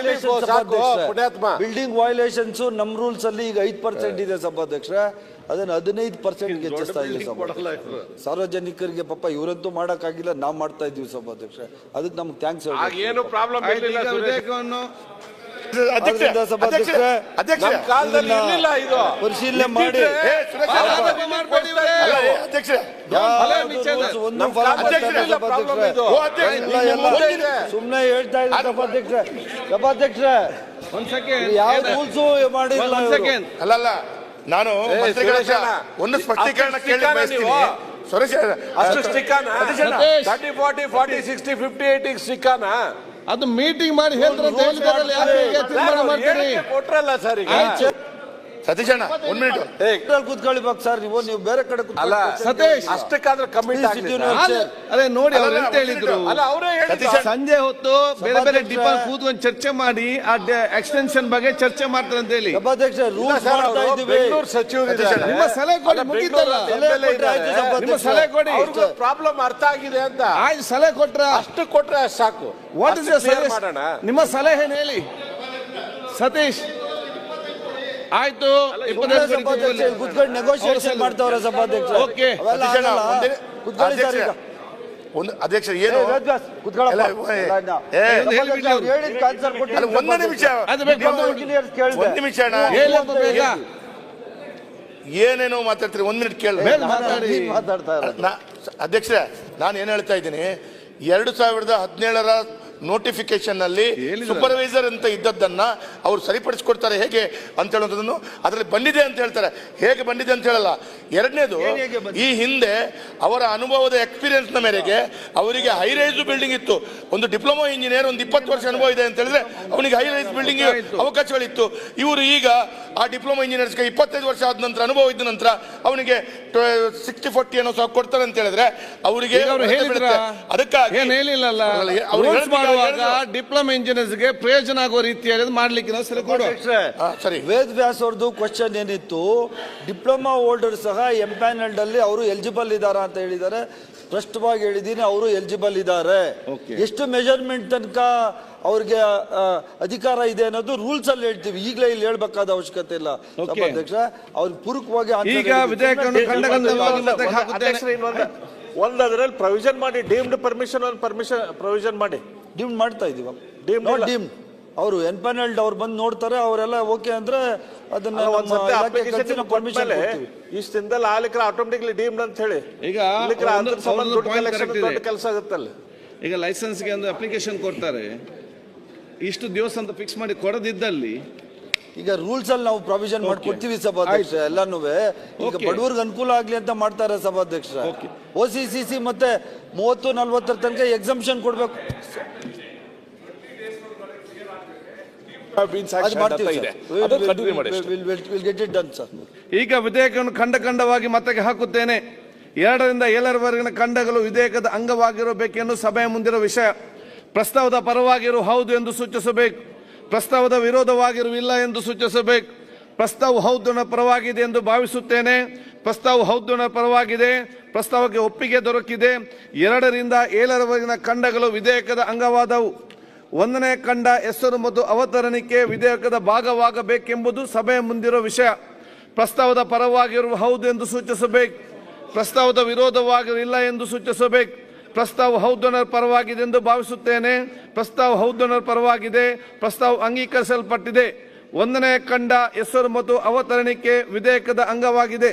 ಬಿಲ್ಡಿಂಗ್ ವೈಲೇಷನ್ಸ್ ನಮ್ ರೂಲ್ಸ್ ಅಲ್ಲಿ ಈಗ 5% ಇದೆ ಸಭಾಧ್ಯಕ್ಷರೇ. ಅದನ್ನ 15% ಹೆಚ್ಚಿಸ್ತಾ ಇದ್ದೀವಿ ಸಭಾಧ್ಯಕ್ಷ. ಸಾರ್ವಜನಿಕರಿಗೆ ಪಾಪ ಇವರಂತೂ ಮಾಡಕ್ಕಾಗಿಲ್ಲ, ನಾವು ಮಾಡ್ತಾ ಇದೀವಿ ಸಭಾಧ್ಯಕ್ಷ. ಅದಕ್ಕೆ ನಮ್ಗೆ ಥ್ಯಾಂಕ್ಸ್. ಏನು ಪ್ರಾಬ್ಲಮ್ ಪರಿಶೀಲನೆ ಮಾಡಿ ಸುಮ್ನೆ ಹೇಳ್ತಾ ಇದ್ದಾರೆ ಸಭಾಧ್ಯಕ್ಷ. ಯಾವ ರೂಲ್ಸು ಮಾಡಿಲ್ಲ. ಅಲ್ಲಲ್ಲ, ನಾನು ಒಂದು ಸ್ಪಷ್ಟೀಕರಣ ಕೇಳಿ ಬಯಸ್ತೀನಿ. ಅಷ್ಟು ಸ್ಟಿಕ್ಕಾನ 30, 40, 40, 60, 50, 80 ಸ್ಟಿಕ್ಕಾನ ಅದು ಮೀಟಿಂಗ್ ಮಾಡಿ ಕೊಟ್ರಲ್ಲ ಸರ್. ಈಗ ಸತೀಶ್ ಅಣ್ಣ 1 ಮಿನಿಟ್ ಕೂತ್ಕೊಳ್ಬೇಕು ಸರ್. ನೀವು ಬೇರೆ ಕಡೆ ಅಲ್ಲ ಸತೀಶ್, ಅಷ್ಟಕ್ಕಾದ್ರೆ ಕಮಿಟ್ ಅದೇ ನೋಡಿ ಅವ್ರು ಎಂತ ಹೇಳಿದ್ರು. ಸಂಜೆ ಹೊತ್ತು ಬೇರೆ ಬೇರೆ ಡಿಪಾರ್ಟ್ಮೆಂಟ್ ಕೂತ್ಕೊಂಡು ಚರ್ಚೆ ಮಾಡಿ ಆ ಎಕ್ಸ್ಟೆನ್ಷನ್ ಬಗ್ಗೆ ಚರ್ಚೆ ಮಾಡ್ತಾರೆ ಅಂತ ಹೇಳಿ ಸಭಾಧ್ಯಕ್ಷ ರೂಲ್ಸ್ ಮಾಡ್ತಾ ಇದ್ದೀವಿ. ನಿಮ್ಮ ಸಲಹೆ ಕೊಡಿ, ಮುಗಿತಲ್ಲ. ನಿಮ್ಮ ಸಲಹೆ ಕೊಡಿ, ಪ್ರಾಬ್ಲಮ್ ಅರ್ಥ ಆಗಿದೆ ಅಂತ. ಆಯ್ತು, ಸಲಹೆ ಕೊಟ್ರ ಅಷ್ಟು ಕೊಟ್ರೆ ಸಾಕು. ವಾಟ್ ಇಸ್ ಮಾಡೋಣ. ನಿಮ್ಮ ಸಲಹೆ ಹೇಳಿ ಸತೀಶ್. ಆಯ್ತು, ಕುತ್ಕೊಂಡು ನೆಗೋಷಿಯೇಷನ್ ಮಾಡ್ತಾವ್ರೆ ಸಭಾಧ್ಯಕ್ಷ. ಒಂದು ಅಧ್ಯಕ್ಷ ಏನು ಒಂದು ನಿಮಿಷ ಅಣ್ಣ, ಏನೇನೋ ಮಾತಾಡ್ತೀರಿ. 1 ಮಿನಿಟ್ ಕೇಳಿ ಅಧ್ಯಕ್ಷರೇ, ನಾನು ಏನ್ ಹೇಳ್ತಾ ಇದ್ದೀನಿ, 2017ರ ನೋಟಿಫಿಕೇಶನ್ ನಲ್ಲಿ ಸೂಪರ್ವೈಸರ್ ಅಂತ ಇದ್ದದ್ದನ್ನ ಅವ್ರು ಸರಿಪಡಿಸ್ಕೊಡ್ತಾರೆ ಹೇಗೆ ಅಂತ ಹೇಳೋದನ್ನು ಅದರಲ್ಲಿ ಬಂದಿದೆ ಅಂತ ಹೇಳ್ತಾರೆ. ಹೇಗೆ ಬಂದಿದೆ ಅಂತ ಹೇಳಲ್ಲ. ಎರಡನೇದು, ಈ ಹಿಂದೆ ಅವರ ಅನುಭವದ ಎಕ್ಸ್ಪೀರಿಯನ್ಸ್ ನ ಮೇರೆಗೆ ಅವರಿಗೆ ಹೈ ರೈಸ್ ಬಿಲ್ಡಿಂಗ್ ಇತ್ತು. ಒಂದು ಡಿಪ್ಲೊಮಾ ಇಂಜಿನಿಯರ್ ಒಂದು 20 ವರ್ಷ ಅನುಭವ ಇದೆ ಅಂತ ಹೇಳಿದ್ರೆ ಅವನಿಗೆ ಹೈ ರೈಸ್ ಬಿಲ್ಡಿಂಗ್ ಅವಕಾಶಗಳಿತ್ತು. ಇವರು ಈಗ ಆ ಡಿಪ್ಲೊಮಾ ಇಂಜಿನಿಯರ್ಸ್ಗೆ 25 ವರ್ಷ ಆದ ನಂತರ ಅನುಭವ ಇದ್ದ ನಂತರ ಅವನಿಗೆ 60-40 ಏನೋ ಕೊಡ್ತಾರೆ ಅಂತ ಹೇಳಿದ್ರೆ ಅವರಿಗೆ ಅದಕ್ಕಾಗಿ ಡಿಪ್ಲೊಮಾ ಇಂಜಿನಿಯರ್ಸ್ಗೆ ಪ್ರಯೋಜನ ಆಗುವ ರೀತಿಯಲ್ಲಿ ಮಾಡ್ಲಿಕ್ಕೆ ಸರಿ. ವೇದ್ ವ್ಯಾಸ್ ಅವ್ರದ್ದು ಕ್ವಶನ್ ಏನಿತ್ತು, ಡಿಪ್ಲೊಮಾ ಹೋಲ್ಡರ್ ಸಹ ಎಂಪ್ಯಾನಲ್ಡ್ ಅಲ್ಲಿ ಅವರು ಎಲಿಜಿಬಲ್ ಇದಾರಾ ಅಂತ ಹೇಳಿದ್ದಾರೆ. ಸ್ಪಷ್ಟವಾಗಿ ಹೇಳಿದೀನಿ, ಅವರು ಎಲಿಜಿಬಲ್ ಇದ್ದಾರೆ. ಎಷ್ಟು ಮೆಜರ್ಮೆಂಟ್ ತನಕ ಅವ್ರಿಗೆ ಅಧಿಕಾರ ಇದೆ ಅನ್ನೋದು ರೂಲ್ಸ್ ಅಲ್ಲಿ ಹೇಳ್ತೀವಿ. ಈಗಲೇ ಇಲ್ಲಿ ಹೇಳ್ಬೇಕಾದ ಅವಶ್ಯಕತೆ ಇಲ್ಲ ಸಭಾಧ್ಯಕ್ಷ. ಅವ್ರಿಗೆ ಪೂರಕವಾಗಿ ಒಂದದ್ರಲ್ಲಿ ಪ್ರೊವಿಷನ್ ಮಾಡಿ, ಡೀಮ್ಡ್ ಪರ್ಮಿಷನ್ ಪ್ರೊವಿಷನ್ ಮಾಡಿ ಡೀಮ್ಡ್ ಮಾಡ್ತಾ ಇದೀವಿ. ಡೀಮ್ಡ್ ಅವರು ಎನ್ಪ್ಯಾನಲ್ಡ್ ಅವ್ರು ಬಂದು ನೋಡ್ತಾರೆ, ಅವರೆಲ್ಲ ಓಕೆ ಅಂದ್ರೆ ಅದನ್ನ ಪರ್ಮಿಷನ್ ಇಷ್ಟು ದಿನದಲ್ಲಿ ಆಲಿಕ್ರ ಆಟೋಮೆಟಿಕ್ಲಿ ಡೀಮ್ಡ್ ಅಂತ ಹೇಳಿ ಈಗ ಕೆಲಸ ಆಗುತ್ತಲ್ಲ. ಈಗ ಲೈಸೆನ್ಸ್ಗೆ ಒಂದು ಅಪ್ಲಿಕೇಶನ್ ಕೊಡ್ತಾರೆ, ಇಷ್ಟು ದಿವಸ ಅಂತ ಫಿಕ್ಸ್ ಮಾಡಿ ಕೊಡದಿದ್ದಲ್ಲಿ ಈಗ ರೂಲ್ಸ್ ಅಲ್ಲಿ ನಾವು ಪ್ರಾವಿಷನ್ ಮಾಡ್ಕೊಡ್ತೀವಿ ಸಭಾಧ್ಯಕ್ಷ. ಎಲ್ಲಾನು ಈಗ ಬಡವರಿಗೆ ಅನುಕೂಲ ಆಗ್ಲಿ ಅಂತ ಮಾಡ್ತಾರೆ ಸಭಾಧ್ಯಕ್ಷ. OCCC ಮತ್ತೆ 30-40 ತನಕ ಎಕ್ಸಂಪ್ಷನ್ ಕೊಡ್ಬೇಕು. ಈಗ ವಿಧೇಯಕವನ್ನು ಖಂಡವಾಗಿ ಮತಕ್ಕೆ ಹಾಕುತ್ತೇನೆ. 2ರಿಂದ 7ರವರೆಗಿನ ಖಂಡಗಳು ವಿಧೇಯಕದ ಅಂಗವಾಗಿರಬೇಕೆಂದು ಸಭೆಯ ಮುಂದಿರುವ ವಿಷಯ. ಪ್ರಸ್ತಾವದ ಪರವಾಗಿರು ಹೌದು ಎಂದು ಸೂಚಿಸಬೇಕು, ಪ್ರಸ್ತಾವದ ವಿರೋಧವಾಗಿರು ಇಲ್ಲ ಎಂದು ಸೂಚಿಸಬೇಕು. ಪ್ರಸ್ತಾವ ಹೌದು ಪರವಾಗಿದೆ ಎಂದು ಭಾವಿಸುತ್ತೇನೆ. ಪ್ರಸ್ತಾವ ಹೌದು ಪರವಾಗಿದೆ. ಪ್ರಸ್ತಾವಕ್ಕೆ ಒಪ್ಪಿಗೆ ದೊರಕಿದೆ. 2ರಿಂದ 7ರವರೆಗಿನ ಖಂಡಗಳು ವಿಧೇಯಕದ ಅಂಗವಾದವು. 1ನೇ ಖಂಡ ಹೆಸರು ಮತ್ತು ಅವತರಣಿಕೆ ವಿಧೇಯಕದ ಭಾಗವಾಗಬೇಕೆಂಬುದು ಸಭೆಯ ಮುಂದಿರುವ ವಿಷಯ. ಪ್ರಸ್ತಾವದ ಪರವಾಗಿರುವ ಹೌದು ಎಂದು ಸೂಚಿಸಬೇಕು, ಪ್ರಸ್ತಾವದ ವಿರೋಧವಾಗಿರು ಇಲ್ಲ ಎಂದು ಸೂಚಿಸಬೇಕು. ಪ್ರಸ್ತಾವ ಹೌದನರ್ ಪರವಾಗಿದೆ ಎಂದು ಭಾವಿಸುತ್ತೇನೆ. ಪ್ರಸ್ತಾವ ಹೌದನರ್ ಪರವಾಗಿದೆ. ಪ್ರಸ್ತಾವ ಅಂಗೀಕರಿಸಲ್ಪಟ್ಟಿದೆ. 1ನೇ ಖಂಡ ಹೆಸರು ಮತ್ತು ಅವತರಣಿಕೆ ವಿಧೇಯಕದ ಅಂಗವಾಗಿದೆ.